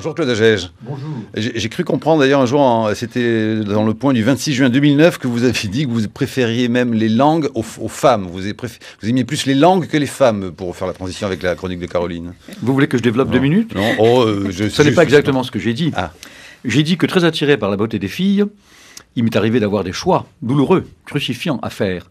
Bonjour Claude Agege. Bonjour. J'ai cru comprendre d'ailleurs un jour, c'était dans le point du 26 juin 2009, que vous avez dit que vous préfériez même les langues aux femmes. Vous aimiez plus les langues que les femmes pour faire la transition avec la chronique de Caroline. Vous voulez que je développe 2 minutes? Non. Ce n'est pas exactement ce que j'ai dit. Ah. J'ai dit que très attiré par la beauté des filles, il m'est arrivé d'avoir des choix douloureux, crucifiants à faire.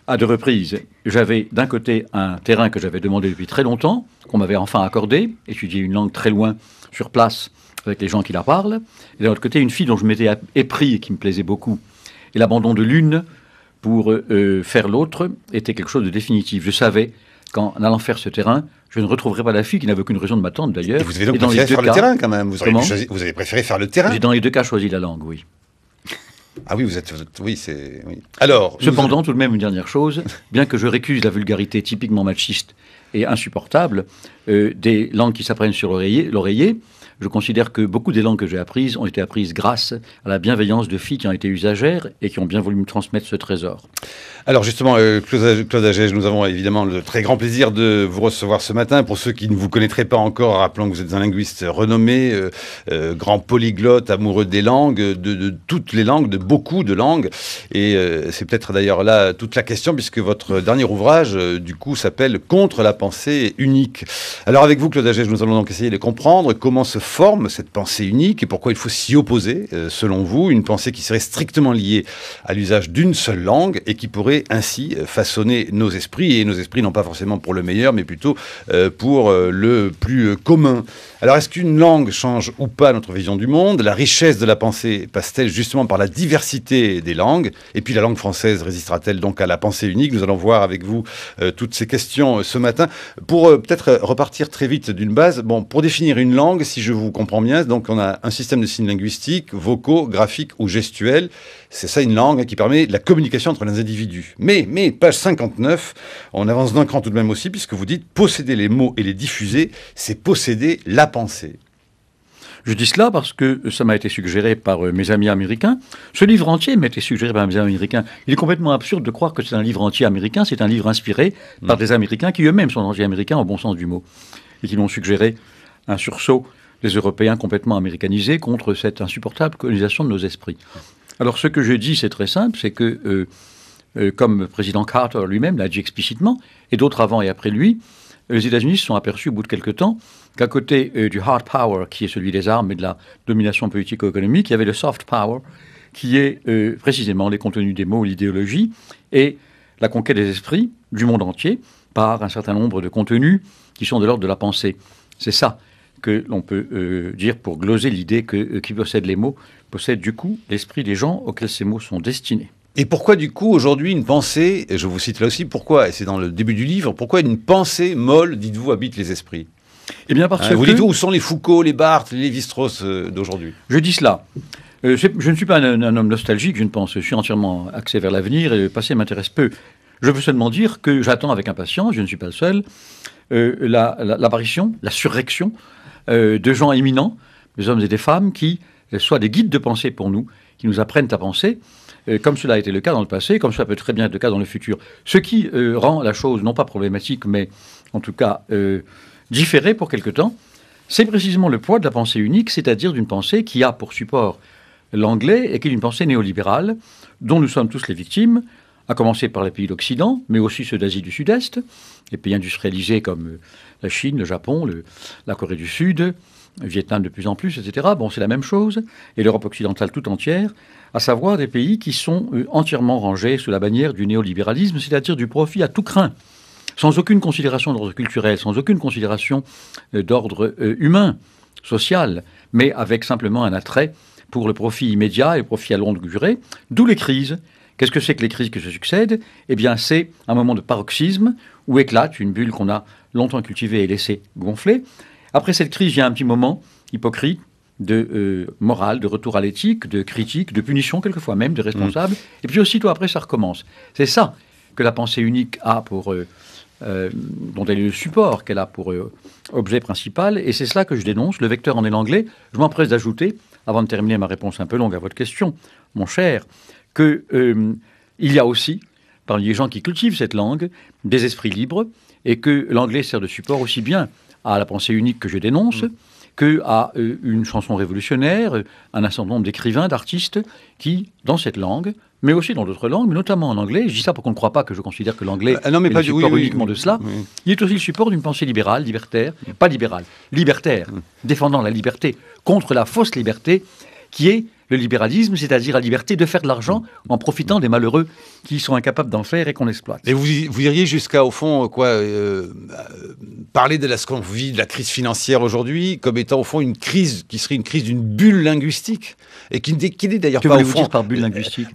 À 2 reprises, j'avais d'un côté un terrain que j'avais demandé depuis très longtemps, qu'on m'avait enfin accordé, étudier une langue très loin, sur place, avec les gens qui la parlent, et d'un autre côté, une fille dont je m'étais épris et qui me plaisait beaucoup. Et l'abandon de l'une pour faire l'autre était quelque chose de définitif. Je savais qu'en allant faire ce terrain, je ne retrouverais pas la fille qui n'avait aucune raison de m'attendre d'ailleurs. Et vous avez donc préféré faire le terrain quand même. Vous avez préféré faire le terrain. J'ai dans les 2 cas choisi la langue, oui. Ah oui, oui. Alors. Cependant, tout de même, une dernière chose, bien que je récuse la vulgarité typiquement machiste et insupportable des langues qui s'apprennent sur l'oreiller, je considère que beaucoup des langues que j'ai apprises ont été apprises grâce à la bienveillance de filles qui ont été usagères et qui ont bien voulu me transmettre ce trésor. Alors justement, Claude Agege, nous avons évidemment le très grand plaisir de vous recevoir ce matin. Pour ceux qui ne vous connaîtraient pas encore, rappelons que vous êtes un linguiste renommé, grand polyglotte, amoureux des langues, de toutes les langues, de beaucoup de langues. Et c'est peut-être d'ailleurs là toute la question, puisque votre dernier ouvrage, du coup, s'appelle « Contre la pensée unique ». Alors avec vous, Claude Agege, nous allons donc essayer de comprendre comment se forme cette pensée unique et pourquoi il faut s'y opposer, selon vous, une pensée qui serait strictement liée à l'usage d'une seule langue et qui pourrait ainsi façonner nos esprits, et nos esprits non pas forcément pour le meilleur, mais plutôt pour le plus commun. Alors est-ce qu'une langue change ou pas notre vision du monde? La richesse de la pensée passe-t-elle justement par la diversité des langues? Et puis la langue française résistera-t-elle donc à la pensée unique? Nous allons voir avec vous toutes ces questions ce matin. Pour peut-être repartir très vite d'une base, pour définir une langue, si je vous comprends bien, donc on a un système de signes linguistiques, vocaux, graphiques ou gestuels. C'est ça une langue qui permet la communication entre les individus. Mais, page 59, on avance d'un cran tout de même aussi, puisque vous dites posséder les mots et les diffuser, c'est posséder la pensée. Je dis cela parce que ça m'a été suggéré par mes amis américains. Ce livre entier m'a été suggéré par mes amis américains. Il est complètement absurde de croire que c'est un livre entier américain. C'est un livre inspiré par des Américains qui eux-mêmes sont anti-américains au bon sens du mot. Et qui l'ont suggéré un sursaut des Européens complètement américanisés contre cette insupportable colonisation de nos esprits. Alors ce que je dis, c'est très simple, c'est que, comme le président Carter lui-même l'a dit explicitement, et d'autres avant et après lui, les États-Unis se sont aperçus au bout de quelque temps qu'à côté du hard power, qui est celui des armes et de la domination politico-économique, il y avait le soft power, qui est précisément les contenus des mots, l'idéologie, et la conquête des esprits du monde entier par un certain nombre de contenus qui sont de l'ordre de la pensée. C'est ça que l'on peut dire pour gloser l'idée que qui possède les mots possède du coup l'esprit des gens auxquels ces mots sont destinés. Et pourquoi du coup aujourd'hui une pensée, et je vous cite là aussi pourquoi, et c'est dans le début du livre, pourquoi une pensée molle, dites-vous, habite les esprits? Eh bien parce que... Vous dites où sont les Foucault, les Barthes, les Lévi-Strauss d'aujourd'hui? Je dis cela. Je ne suis pas un homme nostalgique, je ne pense. Je suis entièrement axé vers l'avenir et le passé m'intéresse peu. Je veux seulement dire que j'attends avec impatience, je ne suis pas le seul, l'apparition, la surrection de gens éminents, des hommes et des femmes qui soient des guides de pensée pour nous, qui nous apprennent à penser, comme cela a été le cas dans le passé, comme cela peut très bien être le cas dans le futur. Ce qui rend la chose non pas problématique, mais en tout cas différée pour quelque temps, c'est précisément le poids de la pensée unique, c'est-à-dire d'une pensée qui a pour support l'anglais et qui est une pensée néolibérale, dont nous sommes tous les victimes, à commencer par les pays d'Occident, mais aussi ceux d'Asie du Sud-Est, les pays industrialisés comme la Chine, le Japon, la Corée du Sud, le Vietnam de plus en plus, etc. Bon, c'est la même chose, et l'Europe occidentale tout entière, à savoir des pays qui sont entièrement rangés sous la bannière du néolibéralisme, c'est-à-dire du profit à tout crin, sans aucune considération d'ordre culturel, sans aucune considération d'ordre humain, social, mais avec simplement un attrait pour le profit immédiat et le profit à longue durée, d'où les crises. Qu'est-ce que c'est que les crises qui se succèdent? Eh bien, c'est un moment de paroxysme où éclate une bulle qu'on a longtemps cultivée et laissée gonfler. Après cette crise, il y a un petit moment hypocrite de morale, de retour à l'éthique, de critique, de punition quelquefois même, de responsable. Et puis aussitôt après, ça recommence. C'est ça que la pensée unique a pour... dont elle est le support, qu'elle a pour objet principal. Et c'est cela que je dénonce. Le vecteur en est l'anglais. Je m'empresse d'ajouter, avant de terminer ma réponse un peu longue à votre question, mon cher, qu'il y a aussi, parmi les gens qui cultivent cette langue, des esprits libres, et que l'anglais sert de support aussi bien à la pensée unique que je dénonce, qu'à une chanson révolutionnaire, un certain nombre d'écrivains, d'artistes qui, dans cette langue, mais aussi dans d'autres langues, mais notamment en anglais, je dis ça pour qu'on ne croit pas que je considère que l'anglais est le support uniquement de cela, il est aussi le support d'une pensée libérale, libertaire, pas libérale, libertaire, défendant la liberté contre la fausse liberté, qui est le libéralisme, c'est-à-dire la liberté de faire de l'argent en profitant des malheureux qui sont incapables d'en faire et qu'on exploite. Et vous iriez jusqu'à, au fond, parler de ce qu'on vit, de la crise financière aujourd'hui, comme étant, au fond, une crise qui serait une crise d'une bulle linguistique, et qui n'est d'ailleurs pas, au fond... Que voulez-vous dire par bulle linguistique ?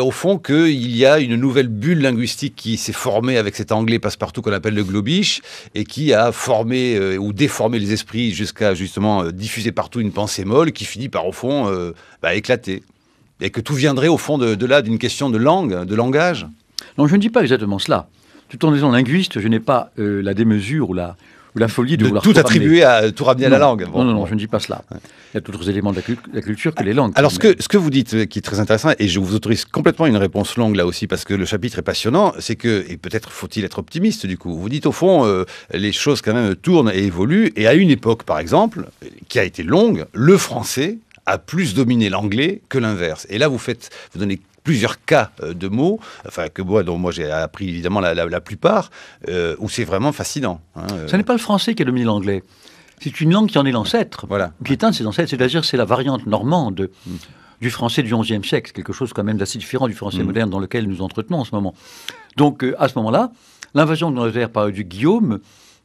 Au fond, qu'il y a une nouvelle bulle linguistique qui s'est formée avec cet anglais passe-partout qu'on appelle le globish, et qui a formé ou déformé les esprits jusqu'à, justement, diffuser partout une pensée molle, qui finit par, au fond... éclater. Et que tout viendrait au fond de là d'une question de langue, de langage. Non, je ne dis pas exactement cela. Tout en étant linguiste, je n'ai pas la démesure ou la folie de vouloir tout attribuer tout ramener à la langue. Bon, non, je ne dis pas cela. Il y a d'autres éléments de la culture que les langues. Alors, ce que vous dites, qui est très intéressant, et je vous autorise complètement une réponse longue là aussi, parce que le chapitre est passionnant, c'est que, et peut-être faut-il être optimiste du coup, vous dites au fond, les choses quand même tournent et évoluent, et à une époque, par exemple, qui a été longue, le français a plus dominé l'anglais que l'inverse. Et là, vous donnez plusieurs cas de mots, dont moi j'ai appris évidemment la plupart, où c'est vraiment fascinant. Ce n'est pas le français qui a dominé l'anglais. C'est une langue qui en est l'ancêtre, voilà. Qui est un de ses ancêtres, c'est-à-dire c'est la variante normande du français du XIe siècle, quelque chose quand même d'assez différent du français moderne dans lequel nous entretenons en ce moment. Donc à ce moment-là, l'invasion de l'Angleterre par Guillaume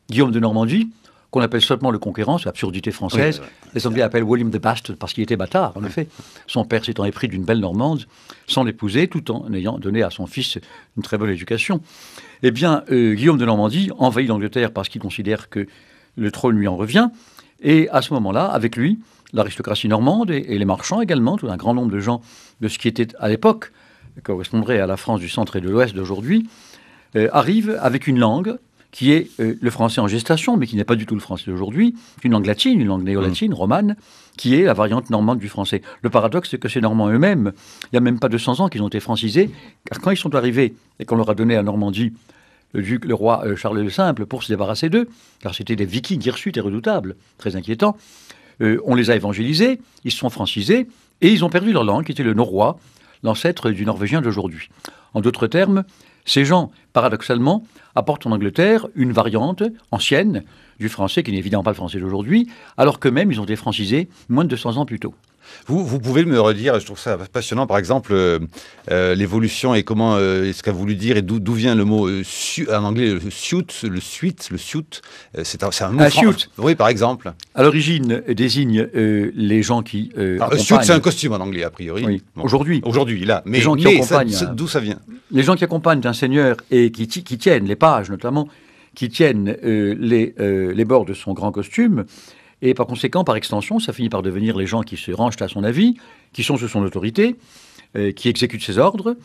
de Normandie, qu'on appelle seulement le conquérant, c'est l'absurdité française. Oui, les Anglais appellent William the Bastard parce qu'il était bâtard, en effet. Son père s'étant épris d'une belle Normande, sans l'épouser, tout en ayant donné à son fils une très bonne éducation. Eh bien, Guillaume de Normandie envahit l'Angleterre parce qu'il considère que le trône lui en revient. Et à ce moment-là, avec lui, l'aristocratie normande et les marchands également, tout un grand nombre de gens de ce qui était à l'époque, correspondrait à la France du centre et de l'ouest d'aujourd'hui, arrivent avec une langue qui est le français en gestation, mais qui n'est pas du tout le français d'aujourd'hui, une langue latine, une langue néo-latine, romane, qui est la variante normande du français. Le paradoxe, c'est que ces Normands eux-mêmes, il n'y a même pas 200 ans qu'ils ont été francisés, car quand ils sont arrivés et qu'on leur a donné à Normandie le roi Charles le Simple pour se débarrasser d'eux, car c'était des vikings hirsutes et redoutables, très inquiétants, on les a évangélisés, ils se sont francisés, et ils ont perdu leur langue, qui était le norrois, l'ancêtre du norvégien d'aujourd'hui. En d'autres termes, ces gens, paradoxalement, apportent en Angleterre une variante ancienne du français, qui n'est évidemment pas le français d'aujourd'hui, alors qu'eux-mêmes, ils ont été francisés moins de 200 ans plus tôt. Vous pouvez me redire, je trouve ça passionnant, par exemple, l'évolution et comment, ce qu'a voulu dire et d'où vient le mot en anglais, le suit, c'est un mot suit. Oui, par exemple. À l'origine, désigne les gens qui suit, c'est un costume en anglais, a priori. Oui. Bon. Aujourd'hui, là. Mais, les gens qui accompagnent, d'où ça vient? Les gens qui accompagnent un seigneur et qui tiennent, les pages notamment, qui tiennent les bords de son grand costume. Et par conséquent, par extension, ça finit par devenir les gens qui se rangent à son avis, qui sont sous son autorité, qui exécutent ses ordres,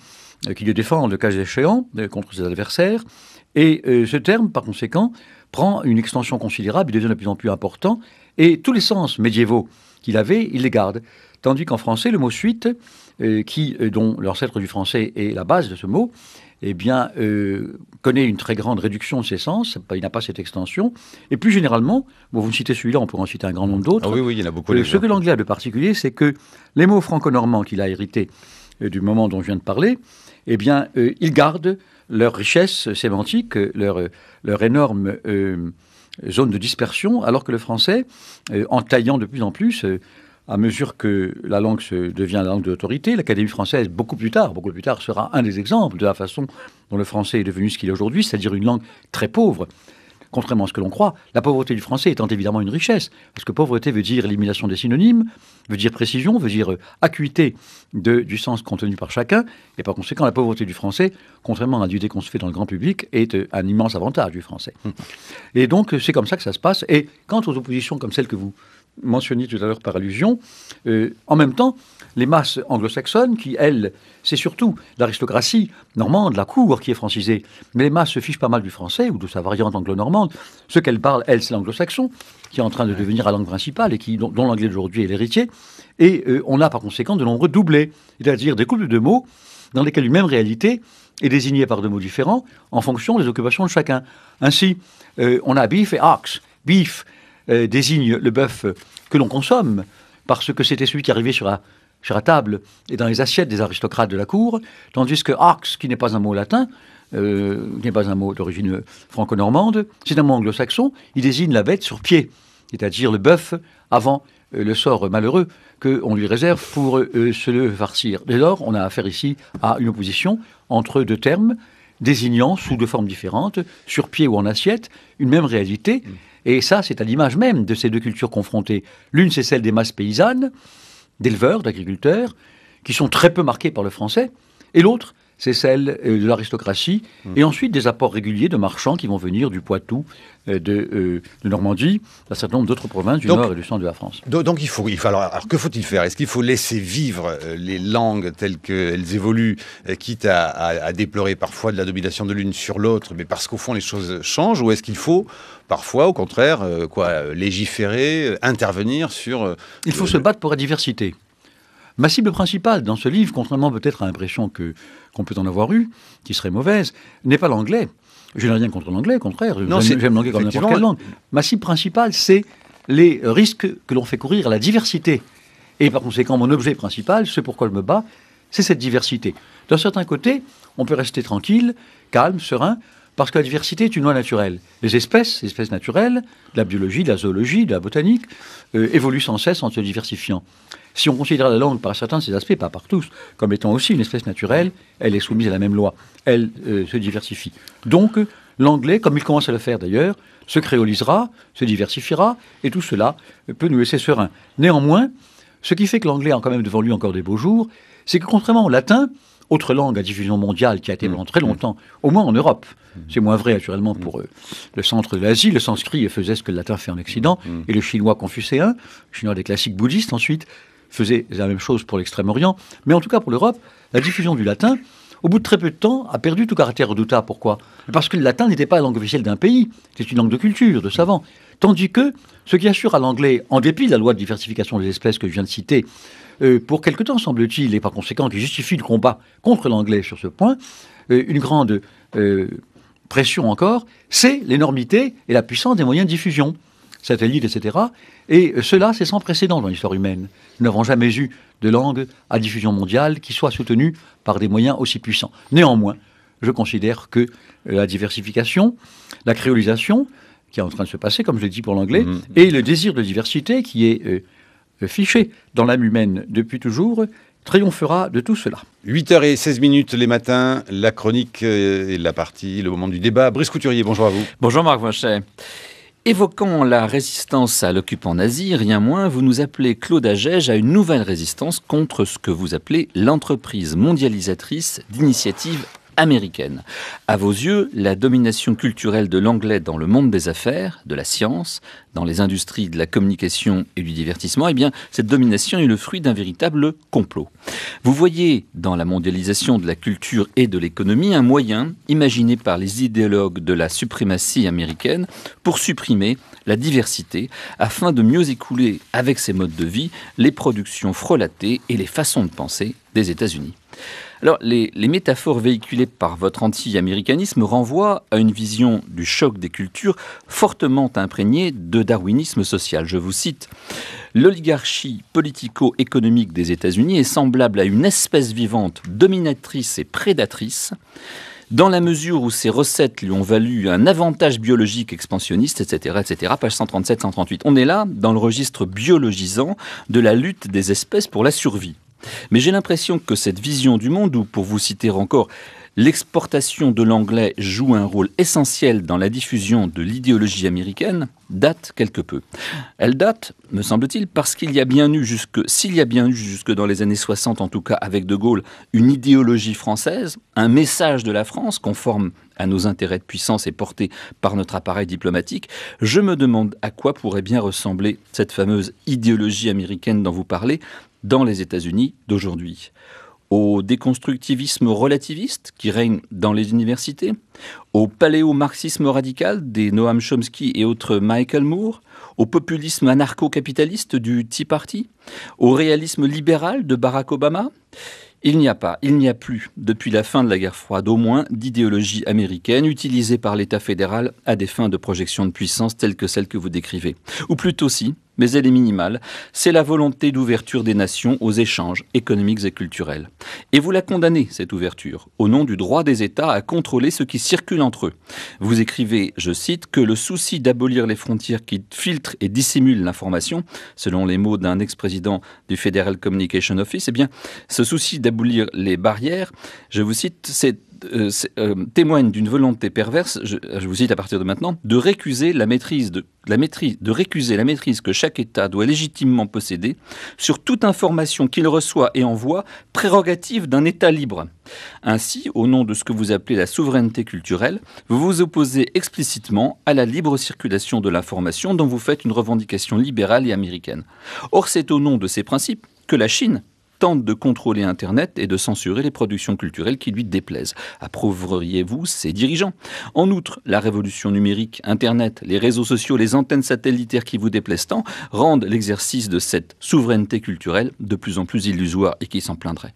qui le défendent le cas échéant contre ses adversaires. Et ce terme, par conséquent, prend une extension considérable, il devient de plus en plus important, et tous les sens médiévaux qu'il avait, il les garde. Tandis qu'en français, le mot suite, dont l'ancêtre du français est la base de ce mot, eh bien, connaît une très grande réduction de ses sens, il n'a pas cette extension. Et plus généralement, vous me citez celui-là, on pourrait en citer un grand nombre d'autres. Ah oui, il y en a beaucoup. Ce que l'anglais a de particulier, c'est que les mots franco-normands qu'il a hérités du moment dont je viens de parler, eh bien, ils gardent leur richesse sémantique, leur énorme zone de dispersion, alors que le français, en taillant de plus en plus, à mesure que la langue devient la langue de l'autorité, l'Académie française, beaucoup plus tard, sera un des exemples de la façon dont le français est devenu ce qu'il est aujourd'hui, c'est-à-dire une langue très pauvre. Contrairement à ce que l'on croit, la pauvreté du français étant évidemment une richesse, parce que pauvreté veut dire élimination des synonymes, veut dire précision, veut dire acuité du sens contenu par chacun, et par conséquent, la pauvreté du français, contrairement à l'idée qu'on se fait dans le grand public, est un immense avantage du français. Et donc, c'est comme ça que ça se passe. Et quant aux oppositions comme celles que vous mentionniez tout à l'heure par allusion, en même temps, les masses anglo-saxonnes, qui, elles, c'est surtout l'aristocratie normande, la cour qui est francisée, mais les masses se fichent pas mal du français ou de sa variante anglo-normande. Ce qu'elles parlent, elles, c'est l'anglo-saxon, qui est en train de devenir la langue principale et dont l'anglais d'aujourd'hui est l'héritier. Et on a par conséquent de nombreux doublés, c'est-à-dire des couples de mots dans lesquels une même réalité est désignée par deux mots différents en fonction des occupations de chacun. Ainsi, on a beef et ox. Beef, désigne le bœuf que l'on consomme, parce que c'était celui qui arrivait sur la table et dans les assiettes des aristocrates de la cour, tandis que ax, qui n'est pas un mot latin, qui n'est pas un mot d'origine franco-normande, c'est un mot anglo-saxon, il désigne la bête sur pied, c'est-à-dire le bœuf avant le sort malheureux qu'on lui réserve pour se le farcir. Dès lors, on a affaire ici à une opposition entre deux termes désignant, sous deux formes différentes, sur pied ou en assiette, une même réalité. Et ça, c'est à l'image même de ces deux cultures confrontées. L'une, c'est celle des masses paysannes, d'éleveurs, d'agriculteurs, qui sont très peu marquées par le français. Et l'autre, c'est celle de l'aristocratie, et ensuite des apports réguliers de marchands qui vont venir du Poitou, de Normandie, d'un certain nombre d'autres provinces du nord et du centre de la France. Donc il faut alors que faut-il faire? Est-ce qu'il faut laisser vivre les langues telles qu'elles évoluent, quitte à déplorer parfois de la domination de l'une sur l'autre, mais parce qu'au fond les choses changent, ou est-ce qu'il faut parfois, au contraire, légiférer, intervenir sur... Il faut se battre pour la diversité. Ma cible principale dans ce livre, contrairement peut-être à l'impression qu'on peut en avoir eue, qui serait mauvaise, n'est pas l'anglais. Je n'ai rien contre l'anglais, au contraire. J'aime l'anglais comme n'importe quelle langue. Ma cible principale, c'est les risques que l'on fait courir à la diversité. Et par conséquent, mon objet principal, ce pourquoi je me bats, c'est cette diversité. D'un certain côté, on peut rester tranquille, calme, serein, parce que la diversité est une loi naturelle. Les espèces naturelles, de la biologie, de la zoologie, de la botanique, évoluent sans cesse en se diversifiant. Si on considère la langue par certains de ses aspects, pas par tous, comme étant aussi une espèce naturelle, elle est soumise à la même loi. Elle se diversifie. Donc, l'anglais, comme il commence à le faire d'ailleurs, se créolisera, se diversifiera, et tout cela peut nous laisser sereins. Néanmoins, ce qui fait que l'anglais a quand même devant lui encore des beaux jours, c'est que contrairement au latin, autre langue à diffusion mondiale qui a été pendant très longtemps, au moins en Europe, c'est moins vrai naturellement pour le centre de l'Asie, le sanskrit faisait ce que le latin fait en Occident, et le chinois confucéen, le chinois des classiques bouddhistes ensuite, faisait la même chose pour l'Extrême-Orient, mais en tout cas pour l'Europe, la diffusion du latin, au bout de très peu de temps, a perdu tout caractère redoutable. Pourquoi? Parce que le latin n'était pas la langue officielle d'un pays, c'est une langue de culture, de savants. Tandis que ce qui assure à l'anglais, en dépit de la loi de diversification des espèces que je viens de citer, pour quelque temps semble-t-il, et par conséquent qui justifie le combat contre l'anglais sur ce point, une grande pression encore, c'est l'énormité et la puissance des moyens de diffusion, satellites, etc. Et cela, c'est sans précédent dans l'histoire humaine. Nous n'avons jamais eu de langue à diffusion mondiale qui soit soutenue par des moyens aussi puissants. Néanmoins, je considère que la diversification, la créolisation, qui est en train de se passer, comme je l'ai dit pour l'anglais, et le désir de diversité qui est fiché dans l'âme humaine depuis toujours, triomphera de tout cela. 8h16 les matins, la chronique et la partie, le moment du débat. Brice Couturier, bonjour à vous. Bonjour Marc Vonchet. Évoquant la résistance à l'occupant nazi, rien moins, vous nous appelez Claude Agege à une nouvelle résistance contre ce que vous appelez l'entreprise mondialisatrice d'initiative américaine. À vos yeux, la domination culturelle de l'anglais dans le monde des affaires, de la science, dans les industries de la communication et du divertissement, eh bien, cette domination est le fruit d'un véritable complot. Vous voyez dans la mondialisation de la culture et de l'économie un moyen imaginé par les idéologues de la suprématie américaine pour supprimer la diversité afin de mieux écouler avec ses modes de vie les productions frelatées et les façons de penser des États-Unis. Alors, les métaphores véhiculées par votre anti-américanisme renvoient à une vision du choc des cultures fortement imprégnée de darwinisme social. Je vous cite, « L'oligarchie politico-économique des États-Unis est semblable à une espèce vivante dominatrice et prédatrice, dans la mesure où ses recettes lui ont valu un avantage biologique expansionniste, etc., etc., page 137-138. On est là dans le registre biologisant de la lutte des espèces pour la survie. Mais j'ai l'impression que cette vision du monde, où, pour vous citer encore, l'exportation de l'anglais joue un rôle essentiel dans la diffusion de l'idéologie américaine, date quelque peu. Elle date, me semble-t-il, parce s'il y a bien eu jusque dans les années 60, en tout cas avec De Gaulle, une idéologie française, un message de la France conforme à nos intérêts de puissance et porté par notre appareil diplomatique, je me demande à quoi pourrait bien ressembler cette fameuse idéologie américaine dont vous parlez dans les États-Unis d'aujourd'hui. Au déconstructivisme relativiste qui règne dans les universités, au paléo-marxisme radical des Noam Chomsky et autres Michael Moore, au populisme anarcho-capitaliste du Tea Party, au réalisme libéral de Barack Obama. Il n'y a plus, depuis la fin de la guerre froide au moins, d'idéologie américaine utilisée par l'État fédéral à des fins de projection de puissance telles que celles que vous décrivez. Ou plutôt si, mais elle est minimale, c'est la volonté d'ouverture des nations aux échanges économiques et culturels. Et vous la condamnez, cette ouverture, au nom du droit des États à contrôler ce qui circule entre eux. Vous écrivez, je cite, que le souci d'abolir les frontières qui filtrent et dissimulent l'information, selon les mots d'un ex-président du Federal Communication Office, eh bien, ce souci d'abolir les barrières, je vous cite, témoigne d'une volonté perverse, je vous cite à partir de maintenant, de récuser la maîtrise que chaque État doit légitimement posséder sur toute information qu'il reçoit et envoie, prérogative d'un État libre. Ainsi, au nom de ce que vous appelez la souveraineté culturelle, vous vous opposez explicitement à la libre circulation de l'information dont vous faites une revendication libérale et américaine. Or, c'est au nom de ces principes que la Chine tente de contrôler Internet et de censurer les productions culturelles qui lui déplaisent. Approuveriez-vous ces dirigeants? En outre, la révolution numérique, Internet, les réseaux sociaux, les antennes satellitaires qui vous déplaisent tant, rendent l'exercice de cette souveraineté culturelle de plus en plus illusoire et qui s'en plaindrait.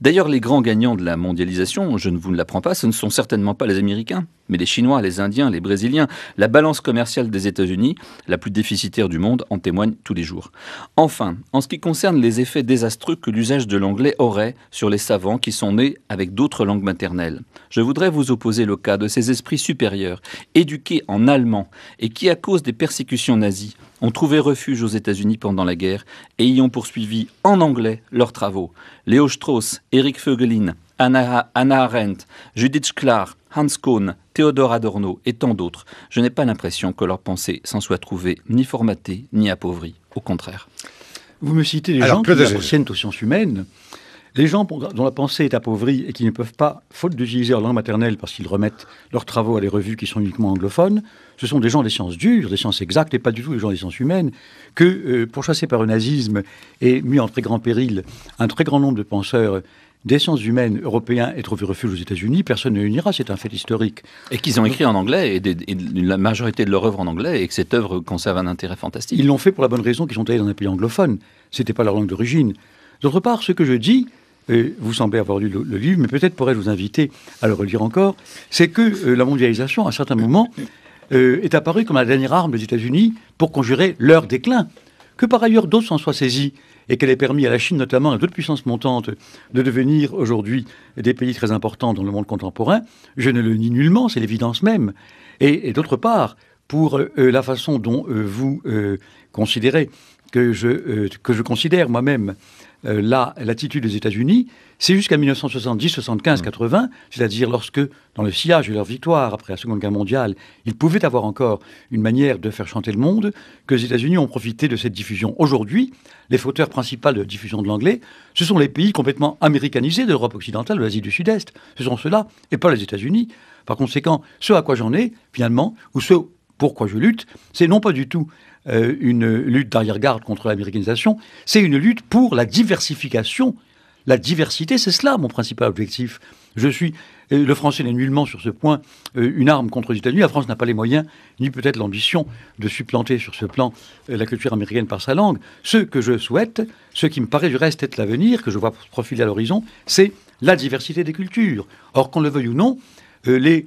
D'ailleurs, les grands gagnants de la mondialisation, je ne vous l'apprends pas, ce ne sont certainement pas les Américains, mais les Chinois, les Indiens, les Brésiliens. La balance commerciale des États-Unis, la plus déficitaire du monde, en témoigne tous les jours. Enfin, en ce qui concerne les effets désastreux que l'usage de l'anglais aurait sur les savants qui sont nés avec d'autres langues maternelles, je voudrais vous opposer le cas de ces esprits supérieurs, éduqués en allemand et qui, à cause des persécutions nazies, ont trouvé refuge aux États-Unis pendant la guerre et y ont poursuivi en anglais leurs travaux. Léo Strauss, Eric Voegelin, Hannah Arendt, Judith Shklar, Hans Kohn, Theodor Adorno et tant d'autres. Je n'ai pas l'impression que leur pensée s'en soit trouvée ni formatée ni appauvrie. Au contraire. Vous me citez les gens qui appartiennent aux sciences humaines. Les gens dont la pensée est appauvrie et qui ne peuvent pas, faute d'utiliser leur langue maternelle parce qu'ils remettent leurs travaux à des revues qui sont uniquement anglophones, ce sont des gens des sciences dures, des sciences exactes et pas du tout des gens des sciences humaines, que, pourchassés par le nazisme et mis en très grand péril, un très grand nombre de penseurs des sciences humaines européens aient trouvé refuge aux États-Unis, personne ne le niera, c'est un fait historique. Et qu'ils ont écrit en anglais, et la majorité de leur œuvre en anglais, et que cette œuvre conserve un intérêt fantastique. Ils l'ont fait pour la bonne raison qu'ils sont allés dans un pays anglophone. Ce n'était pas leur langue d'origine. D'autre part, ce que je dis, vous semblez avoir lu le livre, mais peut-être pourrais-je vous inviter à le relire encore, c'est que la mondialisation, à un certain moment, est apparue comme la dernière arme des États-Unis pour conjurer leur déclin. Que par ailleurs d'autres s'en soient saisis et qu'elle ait permis à la Chine notamment, à d'autres puissances montantes, de devenir aujourd'hui des pays très importants dans le monde contemporain, je ne le nie nullement, c'est l'évidence même. Et d'autre part, pour la façon dont vous considérez que je considère moi-même l'attitude des États-Unis, c'est jusqu'à 1970, 75, 80, c'est-à-dire lorsque, dans le sillage de leur victoire après la Seconde Guerre mondiale, ils pouvaient avoir encore une manière de faire chanter le monde, que les États-Unis ont profité de cette diffusion. Aujourd'hui, les fauteurs principaux de la diffusion de l'anglais, ce sont les pays complètement américanisés de l'Europe occidentale, de l'Asie du Sud-Est. Ce sont ceux-là, et pas les États-Unis. Par conséquent, ce à quoi j'en ai, finalement, ou ce pourquoi je lutte, c'est non pas du tout une lutte d'arrière-garde contre l'américanisation, c'est une lutte pour la diversification. La diversité, c'est cela mon principal objectif. Le français n'est nullement sur ce point une arme contre les États-Unis. La France n'a pas les moyens, ni peut-être l'ambition de supplanter sur ce plan la culture américaine par sa langue. Ce que je souhaite, ce qui me paraît du reste être l'avenir, que je vois profiler à l'horizon, c'est la diversité des cultures. Or, qu'on le veuille ou non, les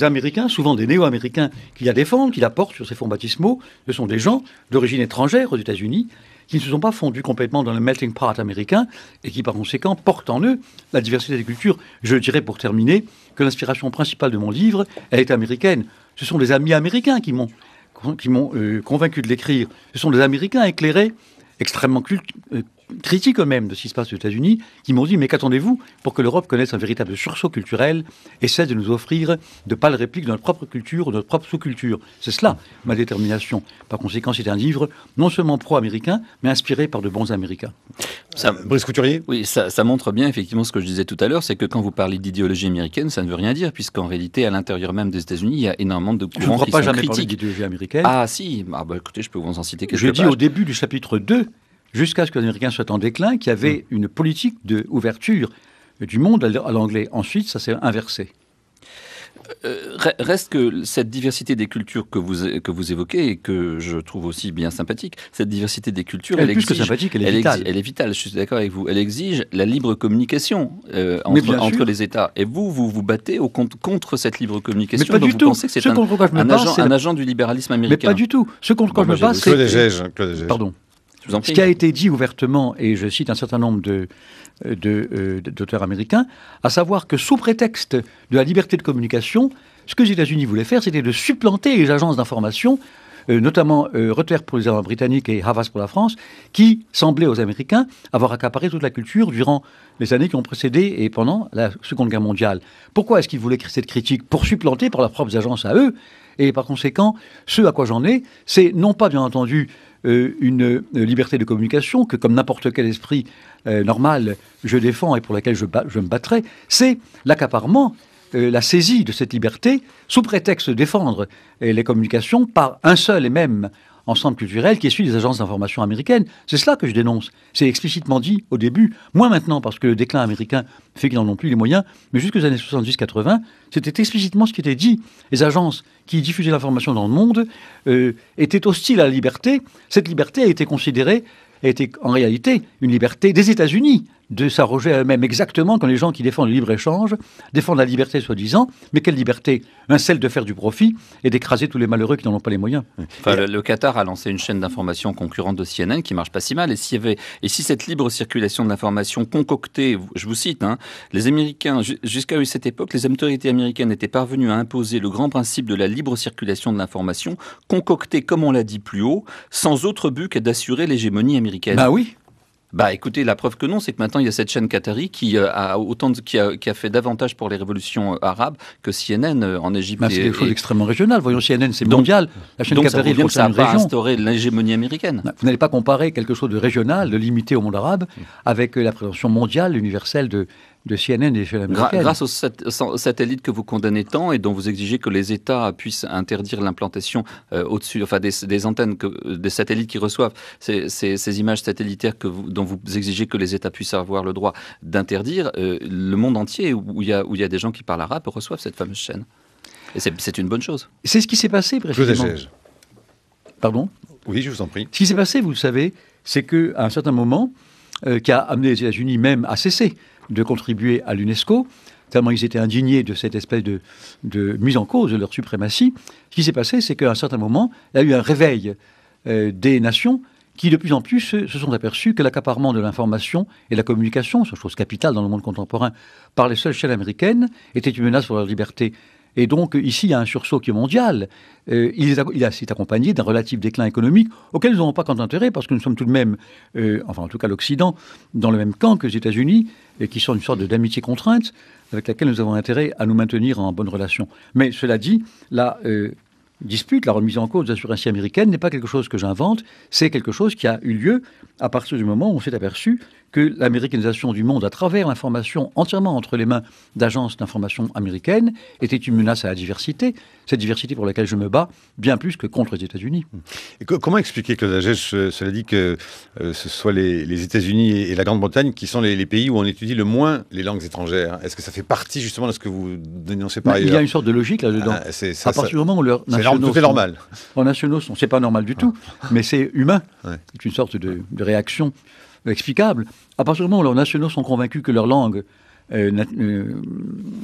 Américains, souvent des néo-américains qui la défendent, qui la portent sur ces fonds baptismaux, ce sont des gens d'origine étrangère aux États-Unis qui ne se sont pas fondus complètement dans le melting pot américain et qui, par conséquent, portent en eux la diversité des cultures. Je dirais, pour terminer, que l'inspiration principale de mon livre, elle est américaine. Ce sont des amis américains qui m'ont convaincu de l'écrire. Ce sont des Américains éclairés, extrêmement critiques eux-mêmes de ce qui se passe aux États-Unis, qui m'ont dit « Mais qu'attendez-vous pour que l'Europe connaisse un véritable sursaut culturel et cesse de nous offrir de pâles répliques de notre propre culture ou de notre propre sous-culture ?» C'est cela, ma détermination. Par conséquent, c'est un livre non seulement pro-américain, mais inspiré par de bons Américains. Brice Couturier ? Oui, ça montre bien effectivement ce que je disais tout à l'heure, c'est que quand vous parlez d'idéologie américaine, ça ne veut rien dire, puisqu'en réalité, à l'intérieur même des États-Unis, il y a énormément de courants qui sont critiques. Je ne crois pas jamais parler d'idéologie américaine. Ah si, écoutez, je peux vous en citer quelques pages. Je dis au début du chapitre 2, jusqu'à ce que les Américains soient en déclin, qu'il y avait une politique d'ouverture du monde à l'anglais. Ensuite, ça s'est inversé. Reste que cette diversité des cultures que vous évoquez et que je trouve aussi bien sympathique, cette diversité des cultures, elle est plus que sympathique, elle est vitale. Elle est vitale, je suis d'accord avec vous. Elle exige la libre communication entre les États. Et vous battez contre cette libre communication. Mais pas du tout. Vous pensez que c'est un agent du libéralisme américain. Mais pas du tout. Ce contre quoi je me bats, c'est... Claude Egege. Pardon. Ce qui a été dit ouvertement, et je cite un certain nombre d'auteurs américains, à savoir que sous prétexte de la liberté de communication, ce que les États-Unis voulaient faire, c'était de supplanter les agences d'information, notamment Reuters pour les Britanniques et Havas pour la France, qui semblaient aux Américains avoir accaparé toute la culture durant les années qui ont précédé et pendant la Seconde Guerre mondiale. Pourquoi est-ce qu'ils voulaient créer cette critique? Pour supplanter par leurs propres agences à eux. Et par conséquent, ce à quoi j'en ai, c'est non pas bien entendu une liberté de communication que, comme n'importe quel esprit normal, je défends et pour laquelle je me battrai, c'est l'accaparement, la saisie de cette liberté sous prétexte de défendre les communications par un seul et même ensemble culturel qui est celui des agences d'information américaines. C'est cela que je dénonce. C'est explicitement dit au début, moins maintenant parce que le déclin américain fait qu'ils n'en ont plus les moyens, mais jusqu'aux années 70-80, c'était explicitement ce qui était dit. Les agences qui diffusaient l'information dans le monde étaient hostiles à la liberté. Cette liberté a été considérée, était en réalité une liberté des États-Unis de s'arroger à eux-mêmes exactement comme les gens qui défendent le libre-échange défendent la liberté soi-disant, mais quelle liberté? Celle de faire du profit et d'écraser tous les malheureux qui n'en ont pas les moyens. Enfin, le Qatar a lancé une chaîne d'information concurrente de CNN qui marche pas si mal, et si cette libre circulation de l'information concoctée, je vous cite, les Américains, jusqu'à cette époque, les autorités américaines étaient parvenues à imposer le grand principe de la libre circulation de l'information, concocté, comme on l'a dit plus haut, sans autre but que d'assurer l'hégémonie américaine. Bah oui. Bah écoutez, la preuve que non, c'est que maintenant il y a cette chaîne qatari qui a fait davantage pour les révolutions arabes que CNN en Égypte. C'est quelque chose d'extrêmement régional. Voyons, CNN c'est mondial. La chaîne qatari concerne une région. Ça n'a pas instauré l'hégémonie américaine. Vous n'allez pas comparer quelque chose de régional, de limité au monde arabe, avec la prétention mondiale, universelle de CNN et des chaînes américaines. Grâce aux satellites que vous condamnez tant et dont vous exigez que les États puissent interdire l'implantation au-dessus, enfin des antennes, des satellites qui reçoivent ces images satellitaires dont vous exigez que les États puissent avoir le droit d'interdire, le monde entier où il y a des gens qui parlent arabe reçoivent cette fameuse chaîne. Et c'est une bonne chose. C'est ce qui s'est passé précisément. Pardon ? Oui, je vous en prie. Ce qui s'est passé, vous le savez, c'est qu'à un certain moment, qui a amené les États-Unis même à cesser de contribuer à l'UNESCO, tellement ils étaient indignés de cette espèce de mise en cause de leur suprématie. Ce qui s'est passé, c'est qu'à un certain moment, il y a eu un réveil des nations qui, de plus en plus, se sont aperçus que l'accaparement de l'information et de la communication, c'est une chose capitale dans le monde contemporain, par les seules chaînes américaines, était une menace pour leur liberté. Et donc, ici, il y a un sursaut qui est mondial. C'est accompagné d'un relatif déclin économique auquel nous n'avons pas grand intérêt, parce que nous sommes tout de même, enfin en tout cas l'Occident, dans le même camp que les États-Unis, et qui sont une sorte d'amitié contrainte avec laquelle nous avons intérêt à nous maintenir en bonne relation. Mais cela dit, la dispute, la remise en cause de la suprématie américaine n'est pas quelque chose que j'invente, c'est quelque chose qui a eu lieu à partir du moment où on s'est aperçu que l'américanisation du monde à travers l'information entièrement entre les mains d'agences d'information américaines était une menace à la diversité, cette diversité pour laquelle je me bats bien plus que contre les États-Unis. Et comment expliquer, Claude Agege, cela dit que ce soit les États-Unis et la Grande-Bretagne qui sont les pays où on étudie le moins les langues étrangères? Est-ce que ça fait partie justement de ce que vous dénoncez par ailleurs? Il y a une sorte de logique là-dedans. À partir du moment où leurs nationaux c'est normal. Leurs nationaux sont, c'est pas normal du tout, mais c'est humain. Ouais. C'est une sorte de réaction explicable. À partir du moment où leurs nationaux sont convaincus que leur langue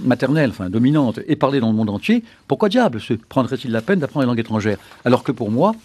maternelle, enfin dominante, est parlée dans le monde entier, pourquoi diable se prendrait-il la peine d'apprendre les langues étrangères? Alors que pour moi,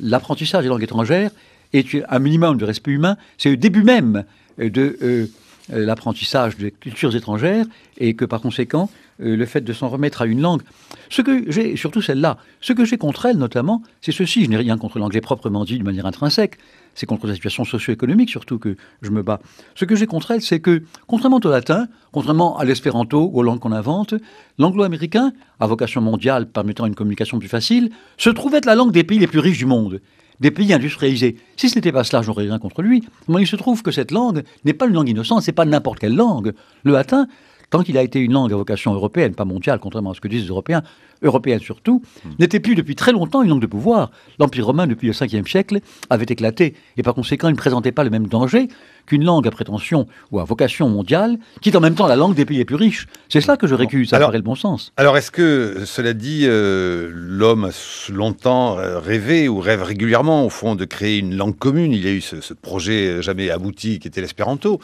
l'apprentissage des langues étrangères est un minimum de respect humain, c'est le début même de l'apprentissage des cultures étrangères, et que par conséquent, le fait de s'en remettre à une langue, ce que j'ai, surtout celle-là, ce que j'ai contre elle notamment, c'est ceci, je n'ai rien contre l'anglais proprement dit de manière intrinsèque, c'est contre la situation socio-économique surtout que je me bats. Ce que j'ai contre elle, c'est que, contrairement au latin, contrairement à l'espéranto, aux langues qu'on invente, l'anglo-américain, à vocation mondiale permettant une communication plus facile, se trouve être la langue des pays les plus riches du monde, des pays industrialisés. Si ce n'était pas cela, je n'aurais rien contre lui. Mais il se trouve que cette langue n'est pas une langue innocente, c'est pas n'importe quelle langue. Le latin, tant qu'il a été une langue à vocation européenne, pas mondiale, contrairement à ce que disent les Européens, européenne surtout, n'était plus depuis très longtemps une langue de pouvoir. L'Empire romain, depuis le 5e siècle, avait éclaté, et par conséquent, il ne présentait pas le même danger qu'une langue à prétention ou à vocation mondiale, qui est en même temps la langue des pays les plus riches. C'est cela que je récuse, ça paraît le bon sens. Alors, est-ce que, cela dit, l'homme a longtemps rêvé, ou rêve régulièrement, au fond, de créer une langue commune? Il y a eu ce projet jamais abouti, qui était l'espéranto.